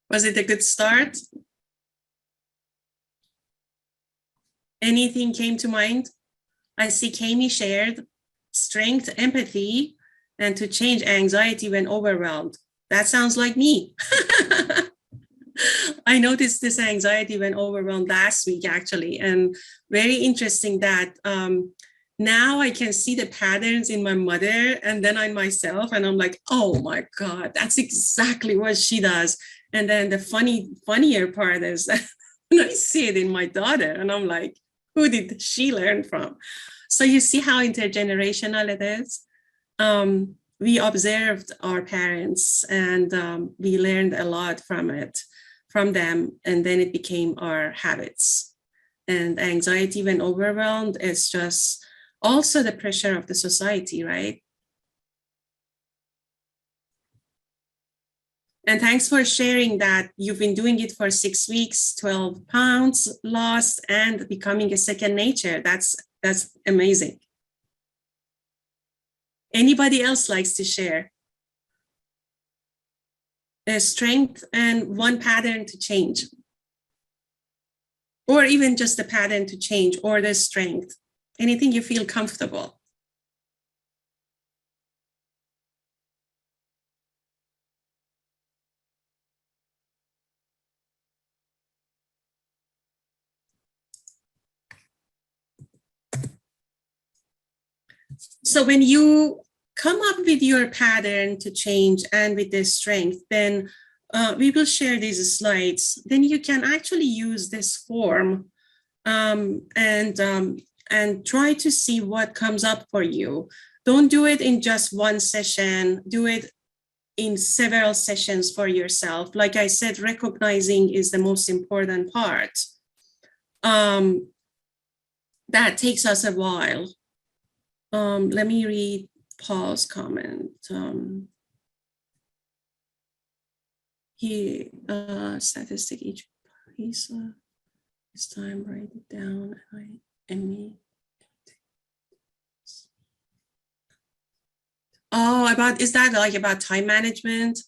Was it a good start? Anything came to mind? I see Kami shared strength, empathy, and to change anxiety when overwhelmed. That sounds like me. I noticed this anxiety when overwhelmed last week, actually, and very interesting that now I can see the patterns in my mother and then in myself, and I'm like, oh my God, that's exactly what she does. And then the funnier part is that I see it in my daughter, and I'm like, who did she learn from? So you see how intergenerational it is. We observed our parents, and we learned a lot from them, and then it became our habits. And anxiety when overwhelmed is just also the pressure of the society, right? And thanks for sharing that you've been doing it for 6 weeks, 12 pounds lost, and becoming a second nature. That's amazing. Anybody else likes to share? A strength and one pattern to change, or even just a pattern to change, or the strength, anything you feel comfortable. So when you come up with your pattern to change and with the strength, then we will share these slides. Then you can actually use this form and try to see what comes up for you. Don't do it in just one session. Do it in several sessions for yourself. Like I said, recognizing is the most important part. That takes us a while. Let me read Paul's comment. Statistic each Please, this time write it down. And me. Oh, is that like about time management?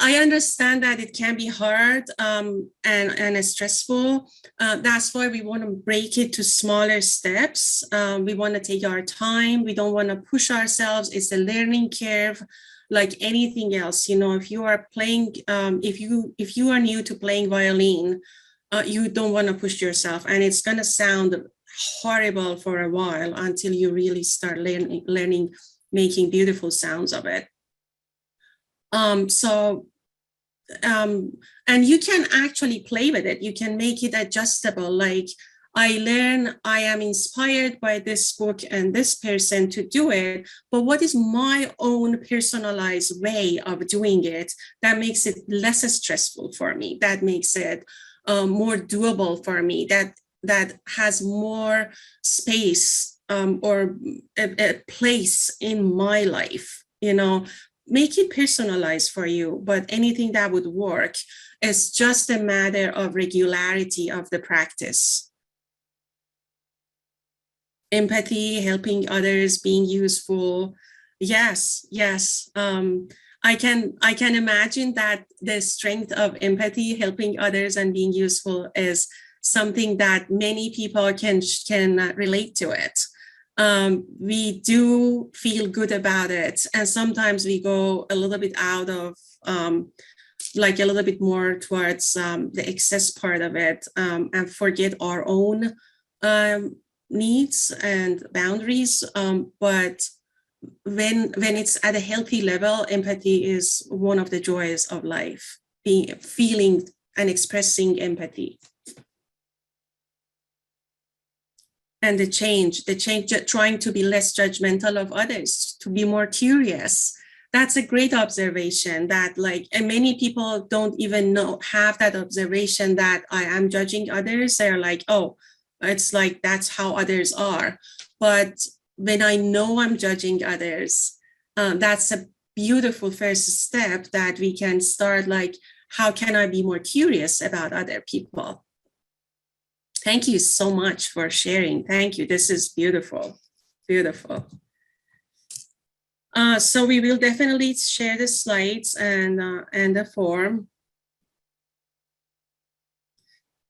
I understand that it can be hard and stressful. That's why we want to break it to smaller steps. We want to take our time. We don't want to push ourselves. It's a learning curve, like anything else. You know, if you are playing, if you are new to playing violin, you don't want to push yourself, and it's going to sound horrible for a while until you really start learning making beautiful sounds of it. And you can actually play with it. You can make it adjustable. Like I am inspired by this book and this person to do it, but what is my own personalized way of doing it that makes it less stressful for me, that makes it more doable for me, that has more space or a place in my life, you know. Make it personalized for you, but anything that would work is just a matter of regularity of the practice. Empathy, helping others, being useful. Yes. I can imagine that the strength of empathy, helping others and being useful is something that many people can relate to it. We do feel good about it. And sometimes we go a little bit out of, like a little bit more towards the excess part of it and forget our own needs and boundaries. But when it's at a healthy level, empathy is one of the joys of life, feeling and expressing empathy. And the change, trying to be less judgmental of others, to be more curious. That's a great observation that and many people don't even have that observation that I am judging others. They're like, oh, it's like, that's how others are. But when I know I'm judging others, that's a beautiful first step that we can start, like, how can I be more curious about other people? Thank you so much for sharing. Thank you. This is beautiful, beautiful. So we will definitely share the slides and the form.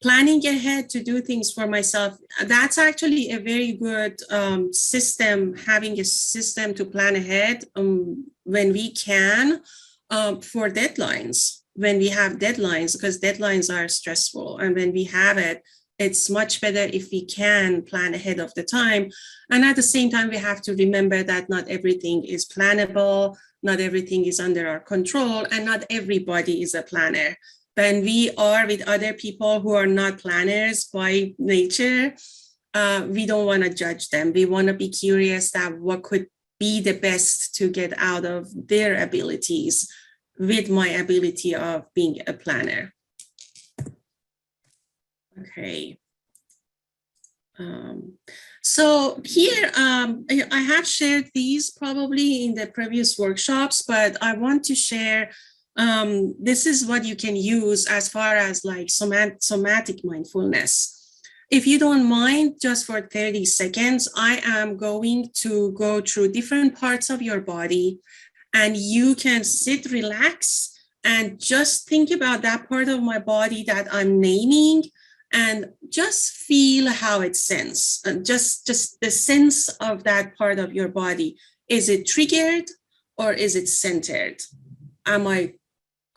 Planning ahead to do things for myself. That's actually a very good system, having a system to plan ahead when we can for deadlines, when we have deadlines, because deadlines are stressful. And when we have it, it's much better if we can plan ahead of the time. And at the same time, we have to remember that not everything is plannable, not everything is under our control, and not everybody is a planner. When we are with other people who are not planners by nature, we don't want to judge them. We want to be curious that what could be the best to get out of their abilities with my ability of being a planner. Okay. So here, I have shared these probably in the previous workshops, but I want to share, this is what you can use as far as like somatic mindfulness. If you don't mind, just for 30 seconds, I am going to go through different parts of your body, and you can sit, relax, and just think about that part of my body that I'm naming, and just feel how it senses, and just the sense of that part of your body. Is it triggered or is it centered? Am I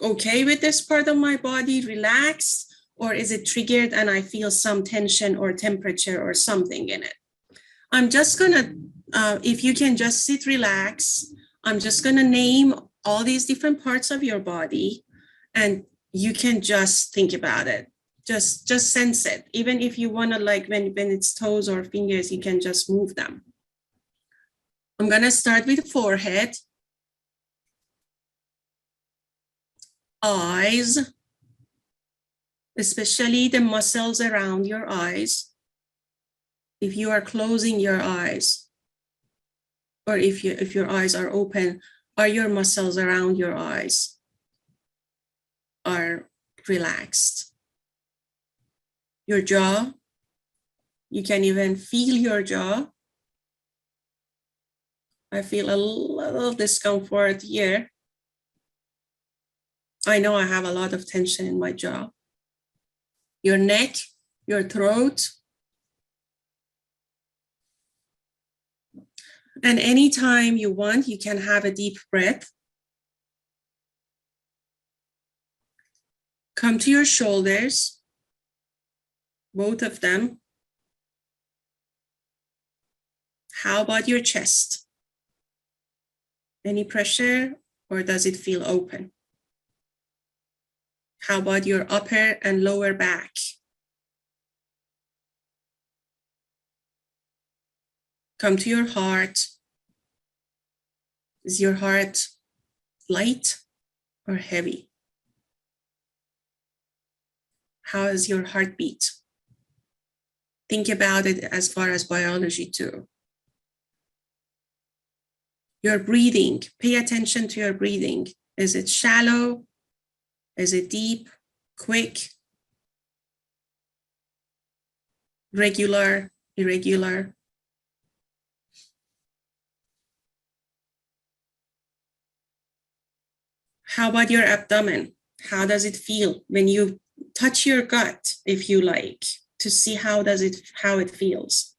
okay with this part of my body, relaxed, or is it triggered and I feel some tension or temperature or something in it? I'm just gonna, if you can just sit, relax, I'm just gonna name all these different parts of your body, and you can just think about it. Just sense it. Even if you want to, like, when it's toes or fingers, you can just move them. I'm going to start with forehead, eyes, especially the muscles around your eyes. If you are closing your eyes, or if your eyes are open, Are your muscles around your eyes are relaxed? Your jaw, you can even feel your jaw. I feel a little discomfort here. I know I have a lot of tension in my jaw. Your neck, your throat. And anytime you want, you can have a deep breath. Come to your shoulders, both of them. How about your chest? Any pressure, or does it feel open? How about your upper and lower back? Come to your heart. Is your heart light or heavy? How is your heartbeat? Think about it as far as biology too. Your breathing, pay attention to your breathing. Is it shallow? Is it deep, quick, regular, irregular? How about your abdomen? How does it feel when you touch your gut, if you like, to see how it feels?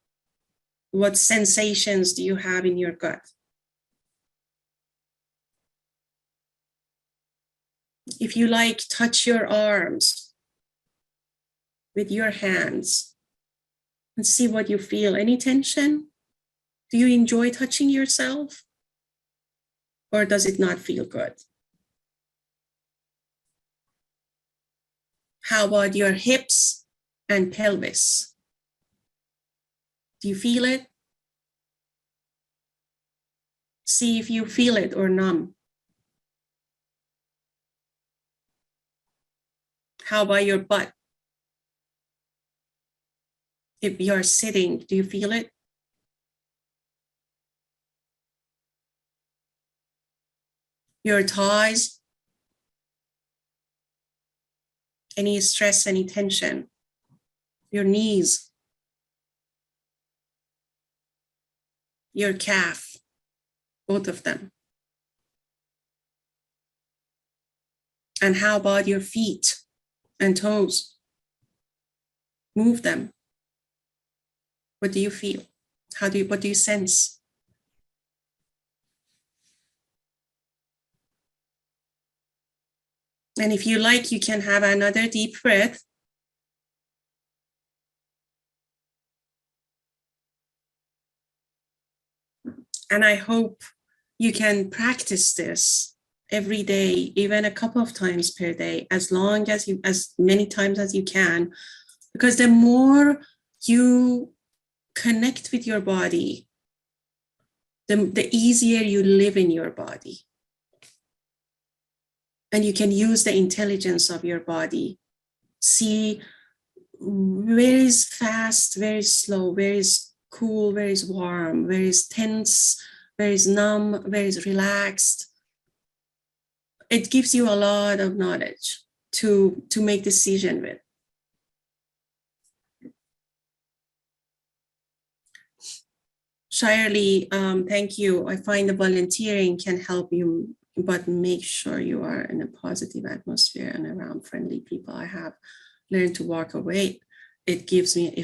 What sensations do you have in your gut? If you like, touch your arms with your hands and see what you feel. Any tension? Do you enjoy touching yourself? Or does it not feel good? How about your hips and pelvis? Do you feel it? See if you feel it or numb. How about your butt? If you're sitting, do you feel it? Your thighs? Any stress, any tension? Your knees? Your calf? Both of them. And how about your feet and toes? Move them. What do you feel? What do you sense? And if you like, you can have another deep breath. And I hope you can practice this every day, even a couple of times per day, as many times as you can, because the more you connect with your body, the easier you live in your body. And you can use the intelligence of your body. See where is fast, where is slow, where is cool, where is warm, where is tense, where is numb, where is relaxed. It gives you a lot of knowledge to make decision with. Shirley, thank you. I find the volunteering can help you, but make sure you are in a positive atmosphere and around friendly people. I have learned to walk away. If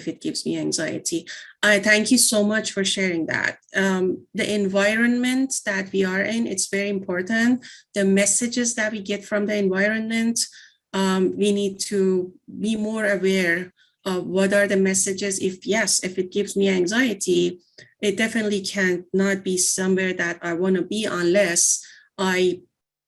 it gives me anxiety. I thank you so much for sharing that. The environment that we are in, it's very important. The messages that we get from the environment, we need to be more aware of what are the messages. If it gives me anxiety, it definitely cannot be somewhere that I want to be unless I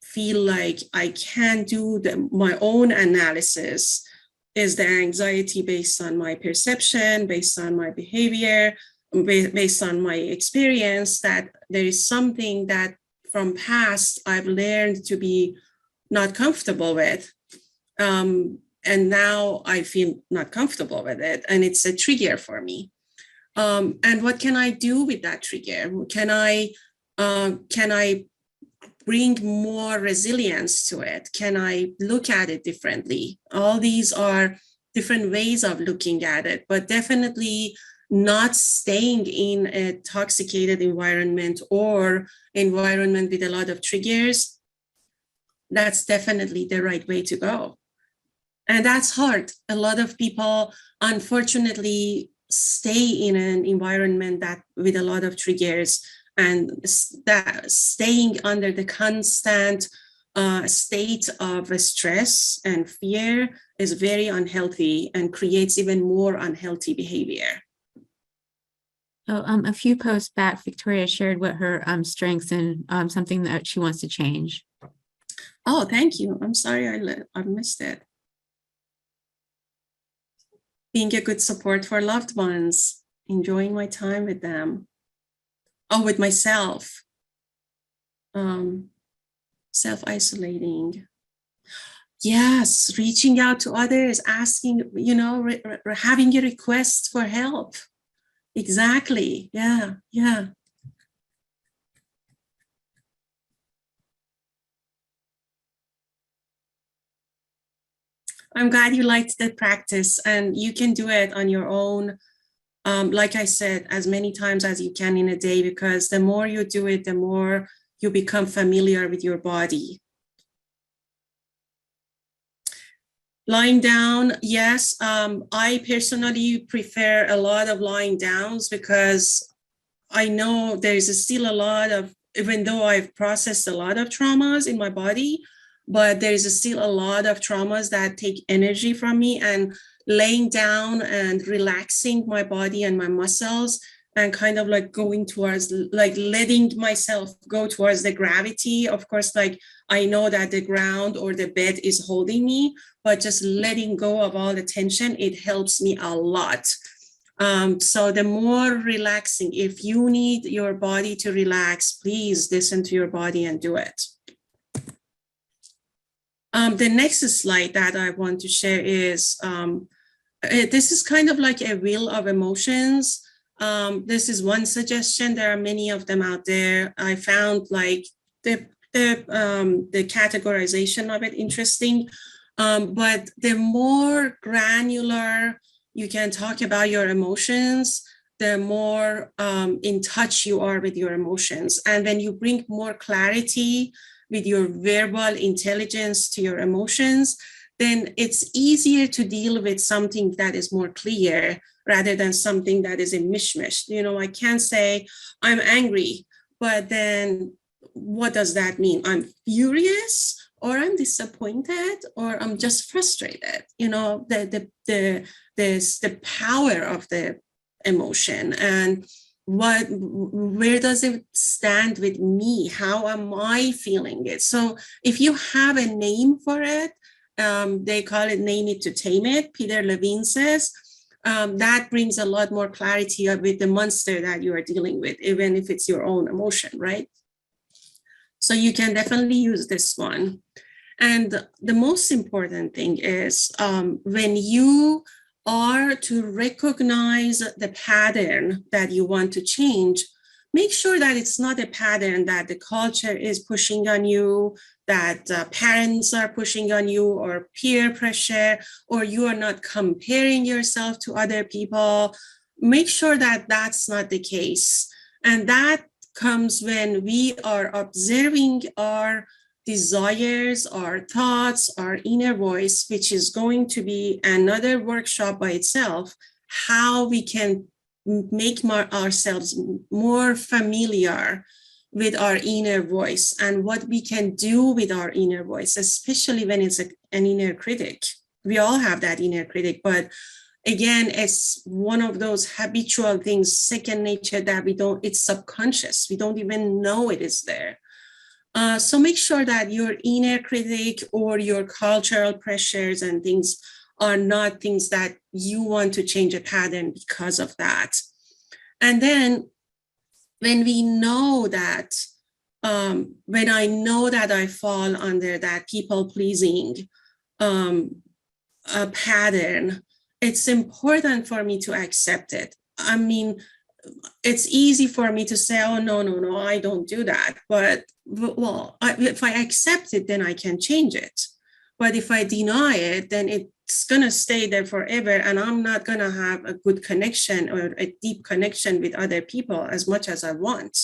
feel like I can do my own analysis. Is the anxiety based on my perception, based on my behavior, based on my experience, that there is something that from past I've learned to be not comfortable with. And now I feel not comfortable with it, and it's a trigger for me. And what can I do with that trigger? Can I bring more resilience to it? Can I look at it differently? All these are different ways of looking at it, but definitely not staying in a toxicated environment or environment with a lot of triggers. That's definitely the right way to go. And that's hard. A lot of people, unfortunately, stay in an environment that with a lot of triggers, and that staying under the constant state of stress and fear is very unhealthy and creates even more unhealthy behavior. So, a few posts back, Victoria shared what her strengths and something that she wants to change. Oh, thank you. I'm sorry I missed it. Being a good support for loved ones, enjoying my time with them. Oh, with myself. Self-isolating. Yes, reaching out to others, asking, having a request for help. Exactly. Yeah. I'm glad you liked the practice, and you can do it on your own. Like I said, as many times as you can in a day, because the more you do it, the more you become familiar with your body. Lying down, yes. I personally prefer a lot of lying downs because I know there's still a lot of, even though I've processed a lot of traumas in my body, but there's still a lot of traumas that take energy from me, and laying down and relaxing my body and my muscles and kind of like going towards, like letting myself go towards the gravity. Of course, like I know that the ground or the bed is holding me, but just letting go of all the tension, it helps me a lot. So the more relaxing, if you need your body to relax, please listen to your body and do it. The next slide that I want to share is, this is kind of like a wheel of emotions. This is one suggestion. There are many of them out there. I found like the categorization of it interesting. But the more granular you can talk about your emotions, the more in touch you are with your emotions. And when you bring more clarity with your verbal intelligence to your emotions, then it's easier to deal with something that is more clear rather than something that is a mishmash. I can't say I'm angry, but then what does that mean? I'm furious, or I'm disappointed, or I'm just frustrated. The power of the emotion, and where does it stand with me? How am I feeling it? So if you have a name for it, they call it name it to tame it. Peter Levine says that brings a lot more clarity with the monster that you are dealing with, even if it's your own emotion, right? So you can definitely use this one. And the most important thing is when you are to recognize the pattern that you want to change, make sure that it's not a pattern that the culture is pushing on you, that parents are pushing on you, or peer pressure, or you are not comparing yourself to other people. Make sure that that's not the case. And that comes when we are observing our desires, our thoughts, our inner voice, which is going to be another workshop by itself, how we can make ourselves more familiar with our inner voice and what we can do with our inner voice, especially when it's an inner critic. We all have that inner critic, but again, it's one of those habitual things, second nature, that it's subconscious. We don't even know it is there. So make sure that your inner critic or your cultural pressures and things are not things that you want to change a pattern because of that. And then when we know that, when I know that I fall under that people-pleasing pattern, it's important for me to accept it. I mean, it's easy for me to say, oh, no, I don't do that. But well, if I accept it, then I can change it. But if I deny it, then it's going to stay there forever. And I'm not going to have a good connection or a deep connection with other people as much as I want.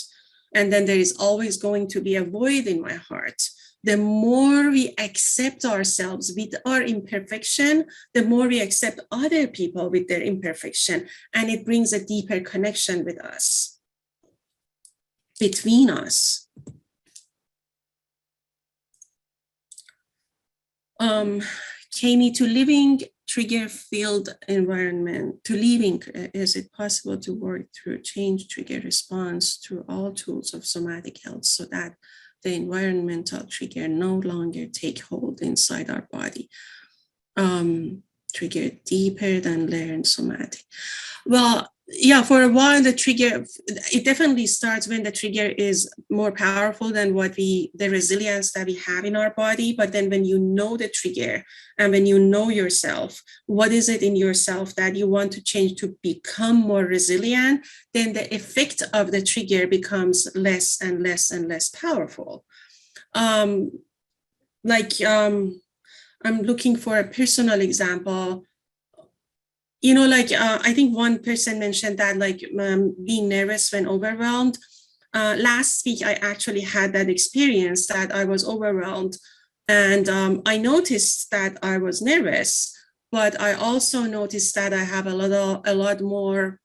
And then there is always going to be a void in my heart. The more we accept ourselves with our imperfection, the more we accept other people with their imperfection. And it brings a deeper connection with us, between us. Kami, to living trigger-filled environment, is it possible to work through change trigger response through all tools of somatic health so that the environmental trigger no longer take hold inside our body? Trigger deeper than learned somatic. Well, yeah, for a while, the trigger, it definitely starts when the trigger is more powerful than the resilience that we have in our body. But then when you know the trigger and when you know yourself, what is it in yourself that you want to change to become more resilient, then the effect of the trigger becomes less and less and less powerful. I'm looking for a personal example. I think one person mentioned that being nervous when overwhelmed. Last week, I actually had that experience that I was overwhelmed, and I noticed that I was nervous, but I also noticed that I have a lot more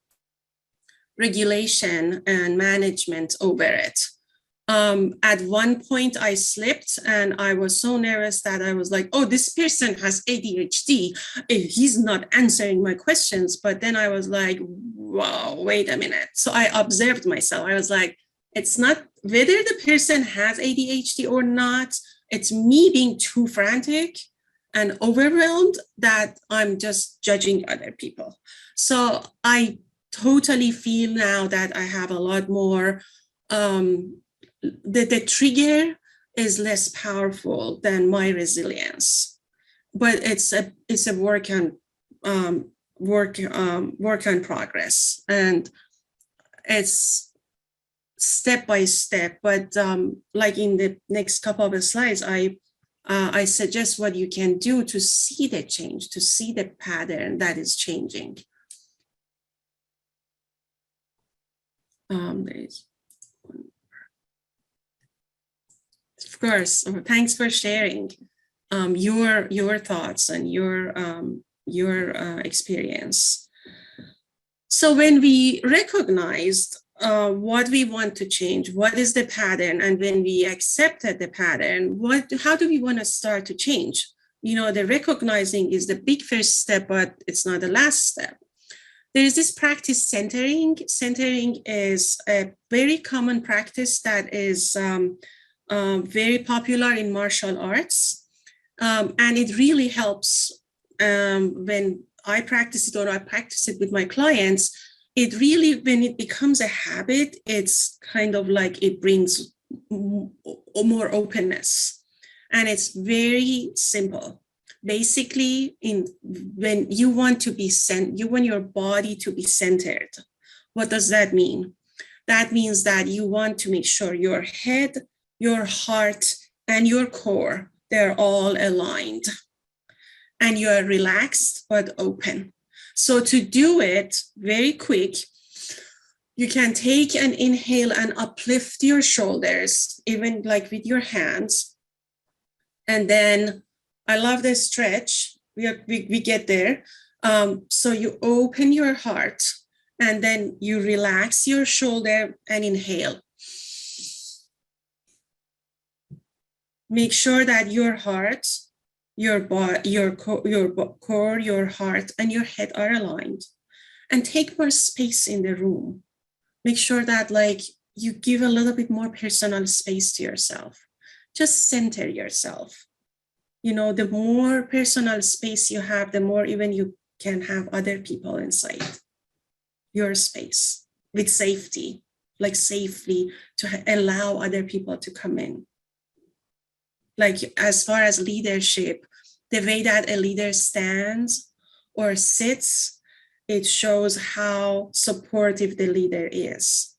regulation and management over it. At one point I slipped and I was so nervous that I was like, oh, this person has ADHD. He's not answering my questions. But then I was like, wow, wait a minute. So I observed myself. I was like, it's not whether the person has ADHD or not. It's me being too frantic and overwhelmed that I'm just judging other people. So I totally feel now that I have a lot more the trigger is less powerful than my resilience, but it's a work on progress, and it's step by step. But like in the next couple of slides, I suggest what you can do to see the change, to see the pattern that is changing. Of course, thanks for sharing your thoughts and your experience. So when we recognized what we want to change, what is the pattern, and when we accepted the pattern, how do we want to start to change? The recognizing is the big first step, but it's not the last step. There is this practice centering. Centering is a very common practice that is very popular in martial arts. And it really helps when I practice it or I practice it with my clients. It really, when it becomes a habit, it's kind of like it brings more openness. And it's very simple. Basically, when you want to be you want your body to be centered. What does that mean? That means that you want to make sure your head, your heart, and your core, they're all aligned. And you are relaxed but open. So to do it very quick, you can take an inhale and uplift your shoulders, even like with your hands. And then I love this stretch. We get there. So you open your heart and then you relax your shoulder and inhale. Make sure that your heart, your core, your heart, and your head are aligned. And take more space in the room. Make sure that you give a little bit more personal space to yourself. Just center yourself. The more personal space you have, the more even you can have other people inside your space with safety, safely to allow other people to come in. As far as leadership, the way that a leader stands or sits it shows how supportive the leader is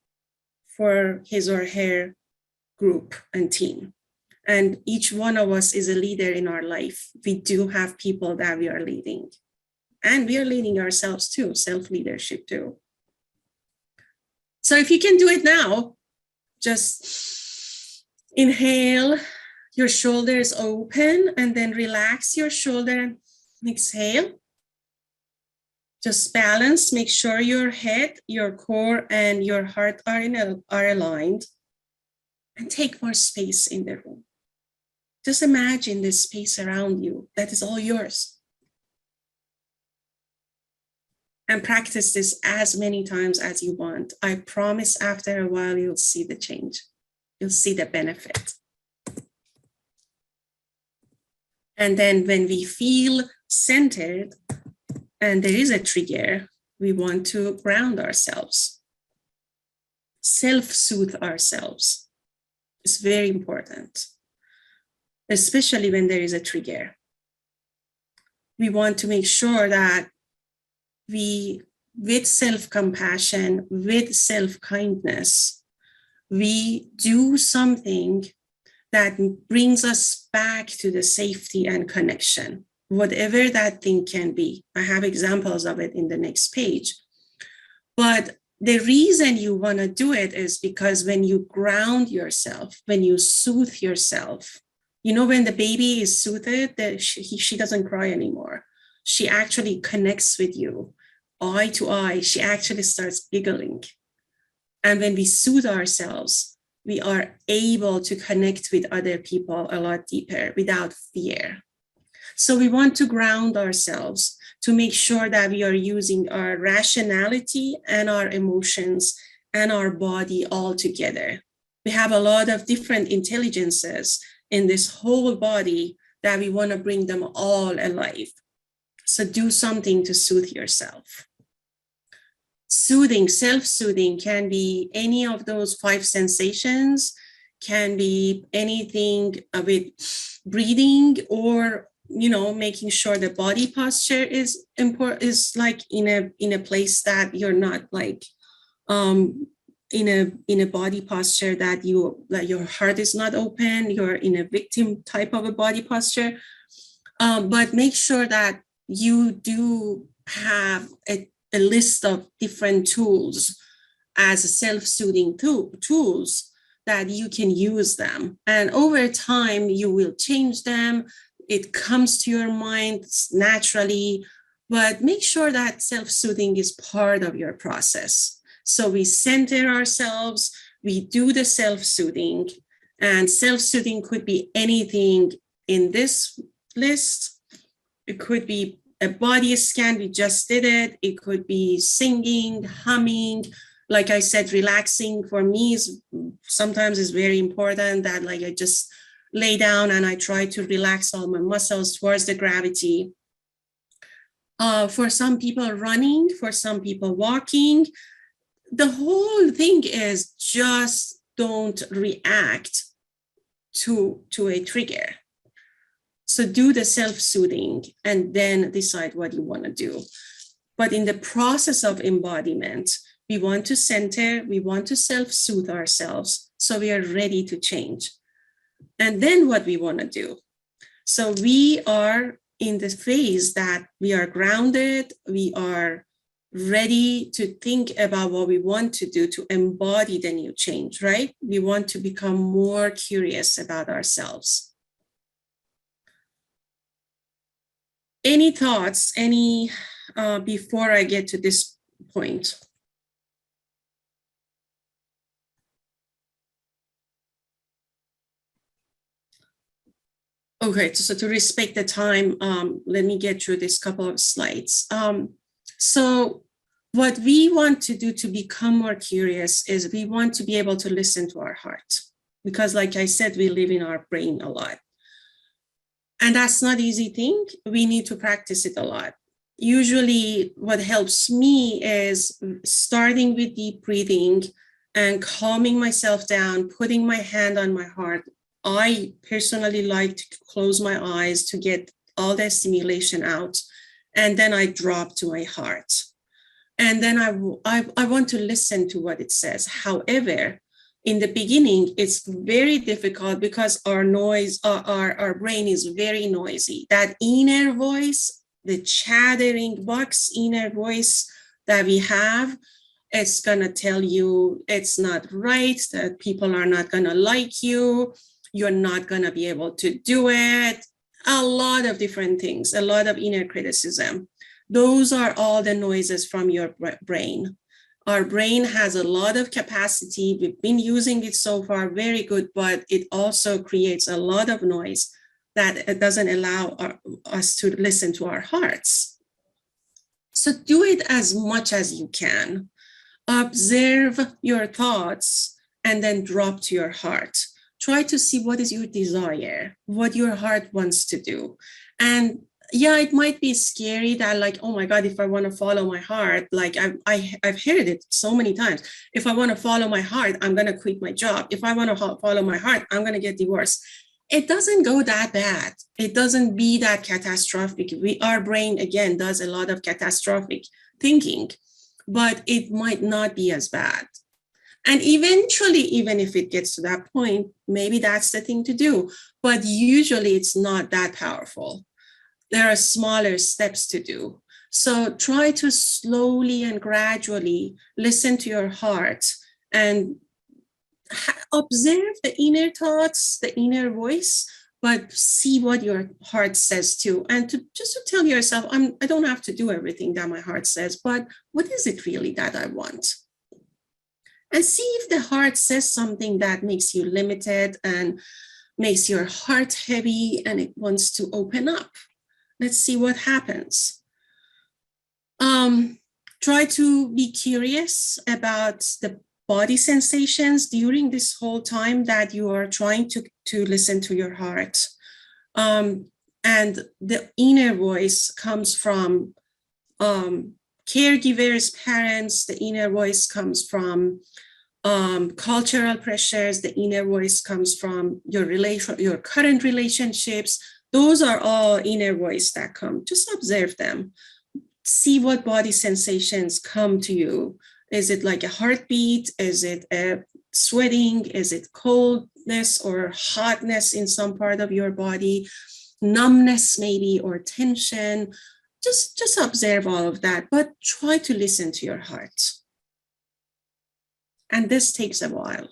for his or her group and team. And each one of us is a leader in our life. We do have people that we are leading. And we are leading ourselves too, self-leadership too. So if you can do it now, just inhale, your shoulders open, and then relax your shoulder and exhale. Just balance, make sure your head, your core, and your heart are aligned. And take more space in the room. Just imagine this space around you that is all yours. And practice this as many times as you want. I promise after a while, you'll see the change. You'll see the benefit. And then when we feel centered and there is a trigger, we want to ground ourselves, self-soothe ourselves. It's very important, especially when there is a trigger. We want to make sure that we, with self-compassion, with self-kindness, we do something that brings us back to the safety and connection, whatever that thing can be. I have examples of it in the next page. But the reason you want to do it is because when you ground yourself, when you soothe yourself, you know, when the baby is soothed, that she doesn't cry anymore. She actually connects with you, eye to eye. She actually starts giggling. And when we soothe ourselves, we are able to connect with other people a lot deeper without fear. So we want to ground ourselves to make sure that we are using our rationality and our emotions and our body all together. We have a lot of different intelligences in this whole body that we want to bring them all alive. So do something to soothe yourself. Soothing, self-soothing can be any of those 5 sensations, can be anything with breathing, or, you know, making sure the body posture is important, is like in a place that you're not like in a body posture that your heart is not open, you're in a victim type of a body posture. But make sure that you do have a list of different tools as self-soothing tools that you can use them. And over time, you will change them. It comes to your mind naturally, but make sure that self-soothing is part of your process. So we center ourselves, we do the self-soothing, and self-soothing could be anything in this list. It could be a body scan, we just did it. It could be singing, humming. Like I said, relaxing for me sometimes is very important, that like I just lay down and I try to relax all my muscles towards the gravity. For some people running, for some people walking. The whole thing is just don't react to a trigger. So do the self-soothing and then decide what you want to do. But in the process of embodiment, we want to center, we want to self-soothe ourselves so we are ready to change. And then what we want to do. So we are in the phase that we are grounded, we are ready to think about what we want to do to embody the new change, right? We want to become more curious about ourselves. Any thoughts, before I get to this point? Okay, so to respect the time, let me get through this couple of slides. So what we want to do to become more curious is we want to be able to listen to our heart, because like I said, we live in our brain a lot. And that's not an easy thing. We need to practice it a lot. Usually what helps me is starting with deep breathing and calming myself down, putting my hand on my heart. I personally like to close my eyes to get all that stimulation out. And then I drop to my heart. And then I want to listen to what it says. However, in the beginning, it's very difficult because our brain is very noisy. That inner voice, the chattering box inner voice that we have, it's going to tell you it's not right, that people are not going to like you, you're not going to be able to do it, a lot of different things, a lot of inner criticism. Those are all the noises from your brain. Our brain has a lot of capacity. We've been using it so far, very good, but it also creates a lot of noise that it doesn't allow us to listen to our hearts. So do it as much as you can. Observe your thoughts and then drop to your heart. Try to see what is your desire, what your heart wants to do. And yeah, it might be scary that like, oh my God, if I want to follow my heart, like I've heard it so many times. If I want to follow my heart, I'm going to quit my job. If I want to follow my heart, I'm going to get divorced. It doesn't go that bad. It doesn't be that catastrophic. Our brain, again, does a lot of catastrophic thinking, but it might not be as bad. And eventually, even if it gets to that point, maybe that's the thing to do. But usually it's not that powerful. There are smaller steps to do. So try to slowly and gradually listen to your heart and observe the inner thoughts, the inner voice, but see what your heart says too. And just to tell yourself, I don't have to do everything that my heart says, but what is it really that I want? And see if the heart says something that makes you limited and makes your heart heavy and it wants to open up. Let's see what happens. Try to be curious about the body sensations during this whole time that you are trying to listen to your heart. And the inner voice comes from caregivers, parents. The inner voice comes from cultural pressures. The inner voice comes from your current relationships. Those are all inner voice that come. Just observe them. See what body sensations come to you. Is it like a heartbeat? Is it a sweating? Is it coldness or hotness in some part of your body? Numbness maybe, or tension? Just observe all of that, but try to listen to your heart. And this takes a while.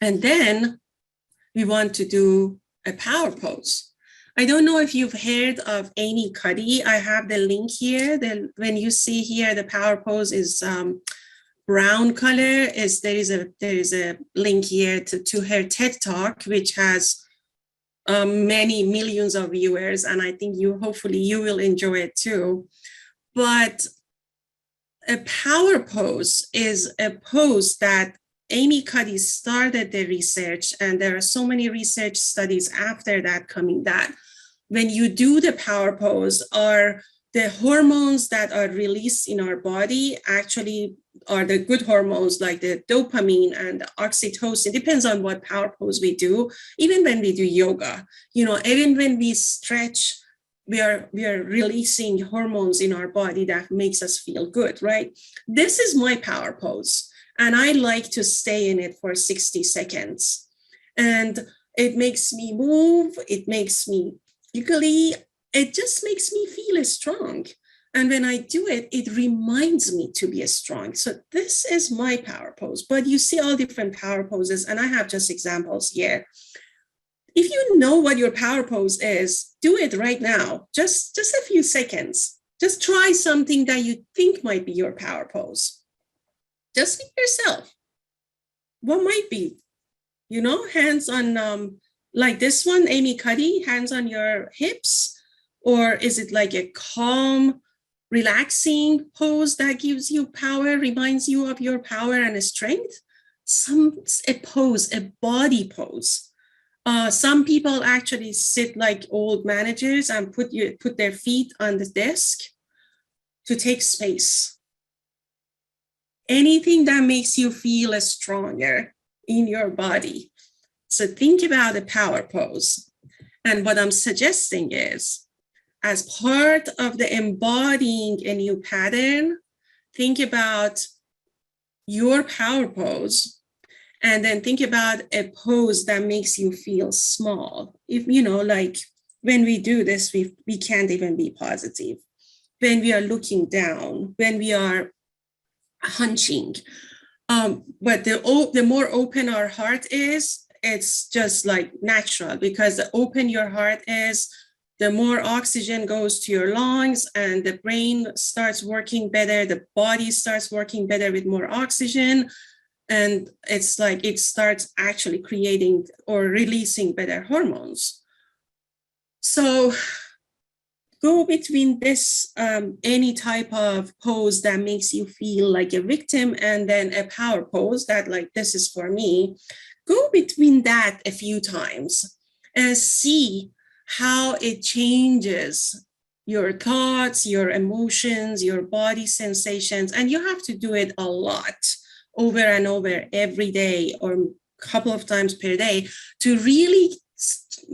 And then we want to do a power pose. I don't know if you've heard of Amy Cuddy. I have the link here. When you see here, the power pose is brown color. There is a link here to her TED Talk, which has many millions of viewers, and I think hopefully you will enjoy it too. But a power pose is a pose that Amy Cuddy started the research, and there are so many research studies after that coming that when you do the power pose, are the hormones that are released in our body actually are the good hormones like the dopamine and the oxytocin. Depends on what power pose we do. Even when we do yoga, even when we stretch, we are releasing hormones in our body that makes us feel good, right? This is my power pose, and I like to stay in it for 60 seconds. And it makes me move, it makes me giggly, it just makes me feel strong. And when I do it, it reminds me to be strong. So this is my power pose, but you see all different power poses, and I have just examples here. If you know what your power pose is, do it right now, just a few seconds. Just try something that you think might be your power pose. Just think yourself. What might be? Hands on, like this one, Amy Cuddy, hands on your hips. Or is it like a calm, relaxing pose that gives you power, reminds you of your power and strength? A pose, a body pose. Some people actually sit like old managers and put their feet on the desk to take space. Anything that makes you feel stronger in your body. So think about a power pose. And what I'm suggesting is, as part of the embodying a new pattern, think about your power pose, and then think about a pose that makes you feel small. If, like when we do this, we can't even be positive. When we are looking down, when we are hunching. But the more open our heart is, it's just like natural, because the open your heart is, the more oxygen goes to your lungs and the brain starts working better, the body starts working better with more oxygen. And it's like it starts actually creating or releasing better hormones. So go between this, any type of pose that makes you feel like a victim, and then a power pose that like, this is for me. Go between that a few times and see how it changes your thoughts, your emotions, your body sensations. And you have to do it a lot, over and over, every day or a couple of times per day, to really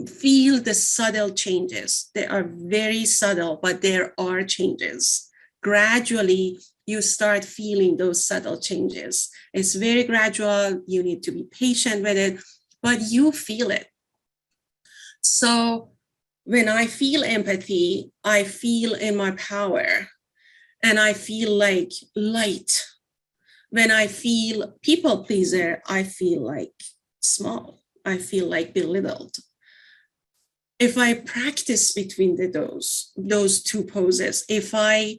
feel the subtle changes. They are very subtle, but there are changes. Gradually, you start feeling those subtle changes. It's very gradual. You need to be patient with it, but you feel it. So when I feel empathy, I feel in my power and I feel like light. When I feel people pleaser, I feel like small. I feel like belittled. If I practice between those two poses, if I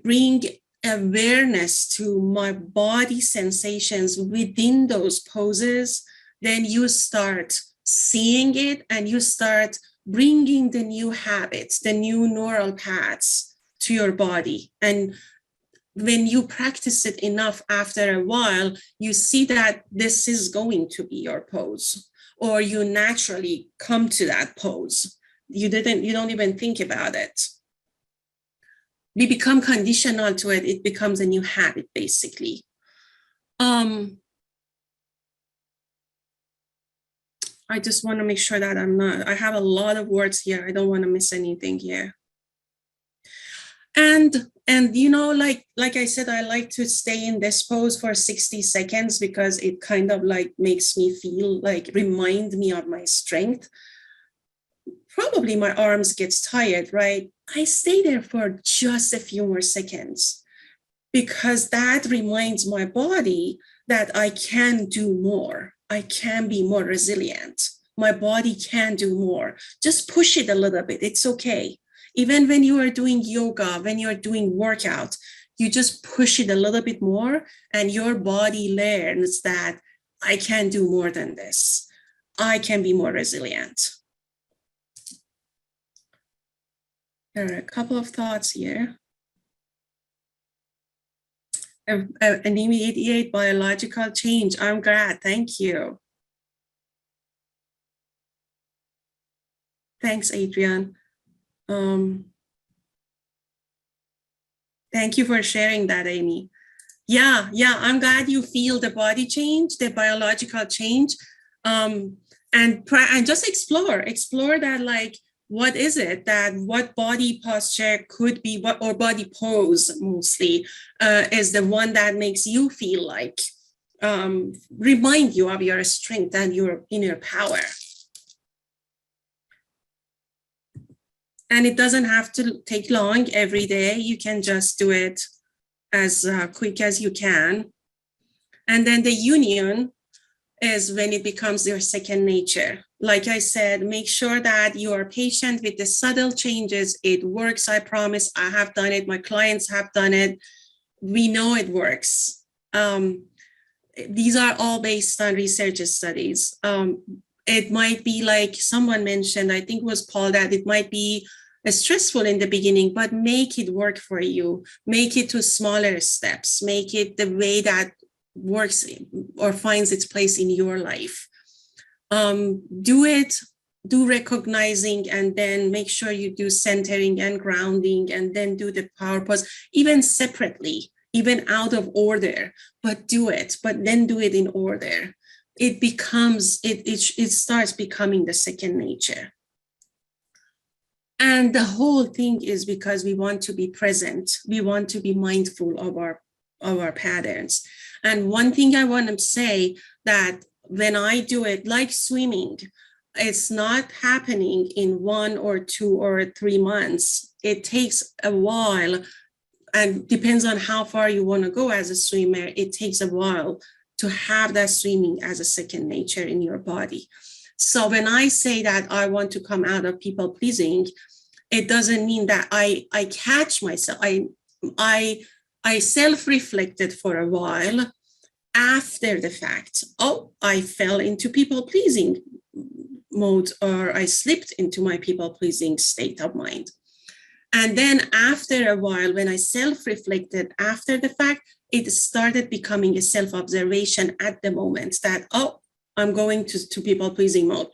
bring awareness to my body sensations within those poses, then you start seeing it and you start bringing the new habits, the new neural paths to your body. And when you practice it enough, after a while, you see that this is going to be your pose, or you naturally come to that pose. You don't even think about it. We become conditional to it. It becomes a new habit, basically. I just want to make sure that I have a lot of words here. I don't want to miss anything here. And like I said, I like to stay in this pose for 60 seconds because it kind of like makes me feel like, remind me of my strength. Probably my arms gets tired, right? I stay there for just a few more seconds because that reminds my body that I can do more. I can be more resilient. My body can do more. Just push it a little bit. It's okay. Even when you are doing yoga, when you're doing workout, you just push it a little bit more and your body learns that I can do more than this. I can be more resilient. There are a couple of thoughts here. An immediate biological change. I'm glad. Thank you. Thanks, Adrian. Thank you for sharing that, Amy. Yeah, I'm glad you feel the body change, the biological change, and just explore that, like, what is it that, what body posture could be, or body pose mostly is the one that makes you feel like, remind you of your strength and your inner power. And it doesn't have to take long every day. You can just do it as quick as you can. And then the union is when it becomes your second nature. Like I said, make sure that you are patient with the subtle changes. It works, I promise. I have done it. My clients have done it. We know it works. These are all based on research studies. It might be like someone mentioned, I think it was Paul, that it might be stressful in the beginning, but make it work for you. Make it to smaller steps. Make it the way that works or finds its place in your life. Do recognizing, and then make sure you do centering and grounding, and then do the power pose, even separately, even out of order, but do it, but then do it in order. It becomes, it starts becoming the second nature. And And the whole thing is because we want to be present. We want to be mindful of our patterns. And one thing I want to say that when I do it, like swimming, it's not happening in 1 or 2 or 3 months. It takes a while, and depends on how far you want to go as a swimmer. It takes a while to have that swimming as a second nature in your body. So when I say that I want to come out of people pleasing, it doesn't mean that I catch myself. I self-reflected for a while after the fact. Oh, I fell into people pleasing mode, or I slipped into my people pleasing state of mind. And then after a while, when I self-reflected after the fact, it started becoming a self-observation at the moment that, oh, I'm going to people pleasing mode.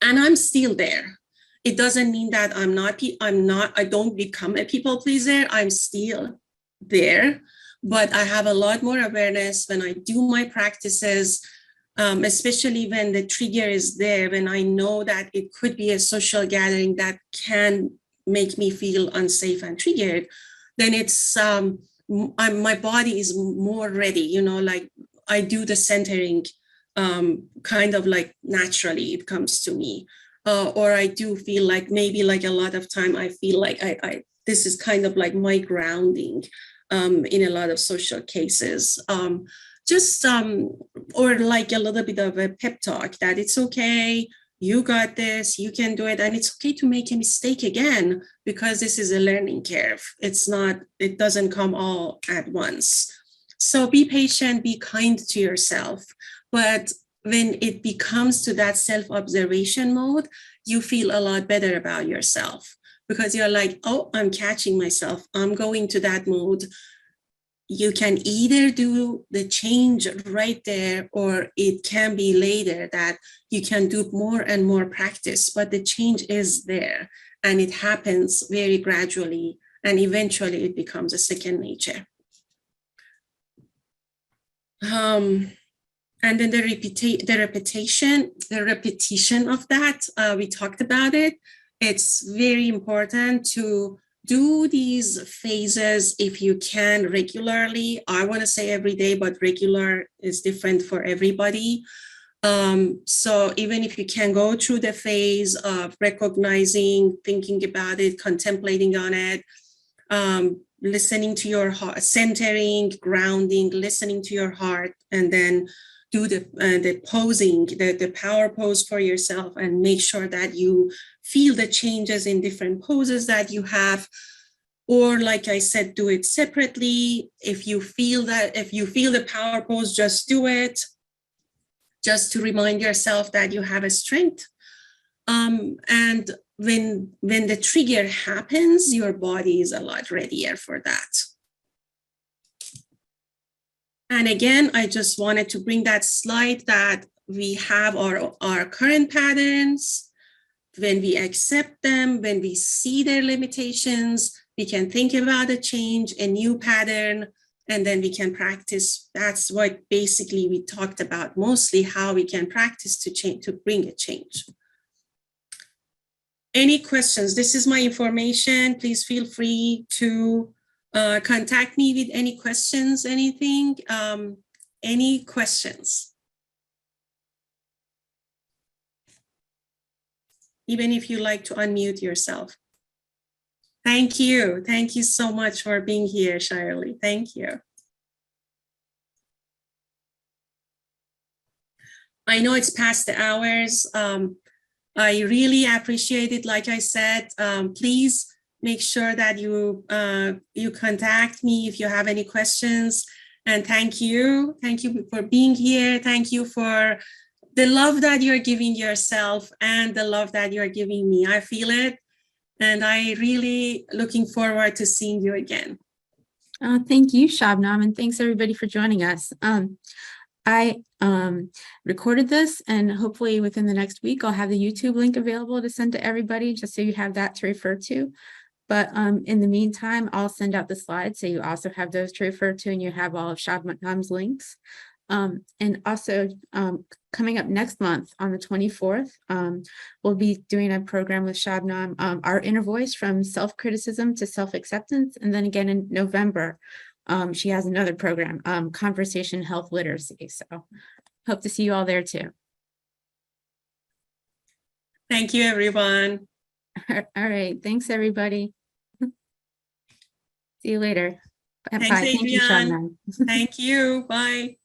And I'm still there. It doesn't mean that I don't become a people pleaser. I'm still there, but I have a lot more awareness when I do my practices, especially when the trigger is there, when I know that it could be a social gathering that can make me feel unsafe and triggered, then it's, my body is more ready, like I do the centering kind of like naturally it comes to me. Or I do feel like maybe like a lot of time I feel like I this is kind of like my grounding in a lot of social cases. Or like a little bit of a pep talk that it's okay, you got this, you can do it, and it's okay to make a mistake again, because this is a learning curve. It doesn't come all at once. So be patient, be kind to yourself. But when it becomes to that self-observation mode, you feel a lot better about yourself, because you're like, oh, I'm catching myself, I'm going to that mode. You can either do the change right there, or it can be later that you can do more and more practice, but the change is there and it happens very gradually, and eventually it becomes a second nature. And then the repetition of that, we talked about it. It's very important to do these phases if you can regularly. I want to say every day, but regular is different for everybody. So even if you can go through the phase of recognizing, thinking about it, contemplating on it, listening to your heart, centering, grounding, listening to your heart, and then do the posing, the power pose for yourself, and make sure that you feel the changes in different poses that you have. Or like I said, do it separately. If you feel the power pose, just do it, just to remind yourself that you have a strength. And when the trigger happens, your body is a lot readier for that. And again, I just wanted to bring that slide that we have our current patterns. When we accept them, when we see their limitations, we can think about a change, a new pattern, and then we can practice. That's what basically we talked about, mostly how we can practice to change, to bring a change. Any questions? This is my information. Please feel free to contact me with any questions, anything, any questions. Even if you like to unmute yourself. Thank you. Thank you so much for being here, Shirley. Thank you. I know it's past the hours. I really appreciate it. Like I said, please make sure that you contact me if you have any questions. And thank you. Thank you for being here. Thank you for the love that you're giving yourself and the love that you're giving me. I feel it. And I really looking forward to seeing you again. Thank you, Shabnam, and thanks everybody for joining us. I recorded this, and hopefully within the next week, I'll have the YouTube link available to send to everybody, just so you have that to refer to. But in the meantime, I'll send out the slides, so you also have those to refer to, and you have all of Shabnam's links. And also coming up next month on the 24th, we'll be doing a program with Shabnam, Our Inner Voice from Self-Criticism to Self-Acceptance. And then again in November, she has another program, Conversation Health Literacy. So hope to see you all there too. Thank you, everyone. All right. Thanks, everybody. See you later. Thanks, Bye. Thank you, Adrienne. Shabnam. Thank you. Bye.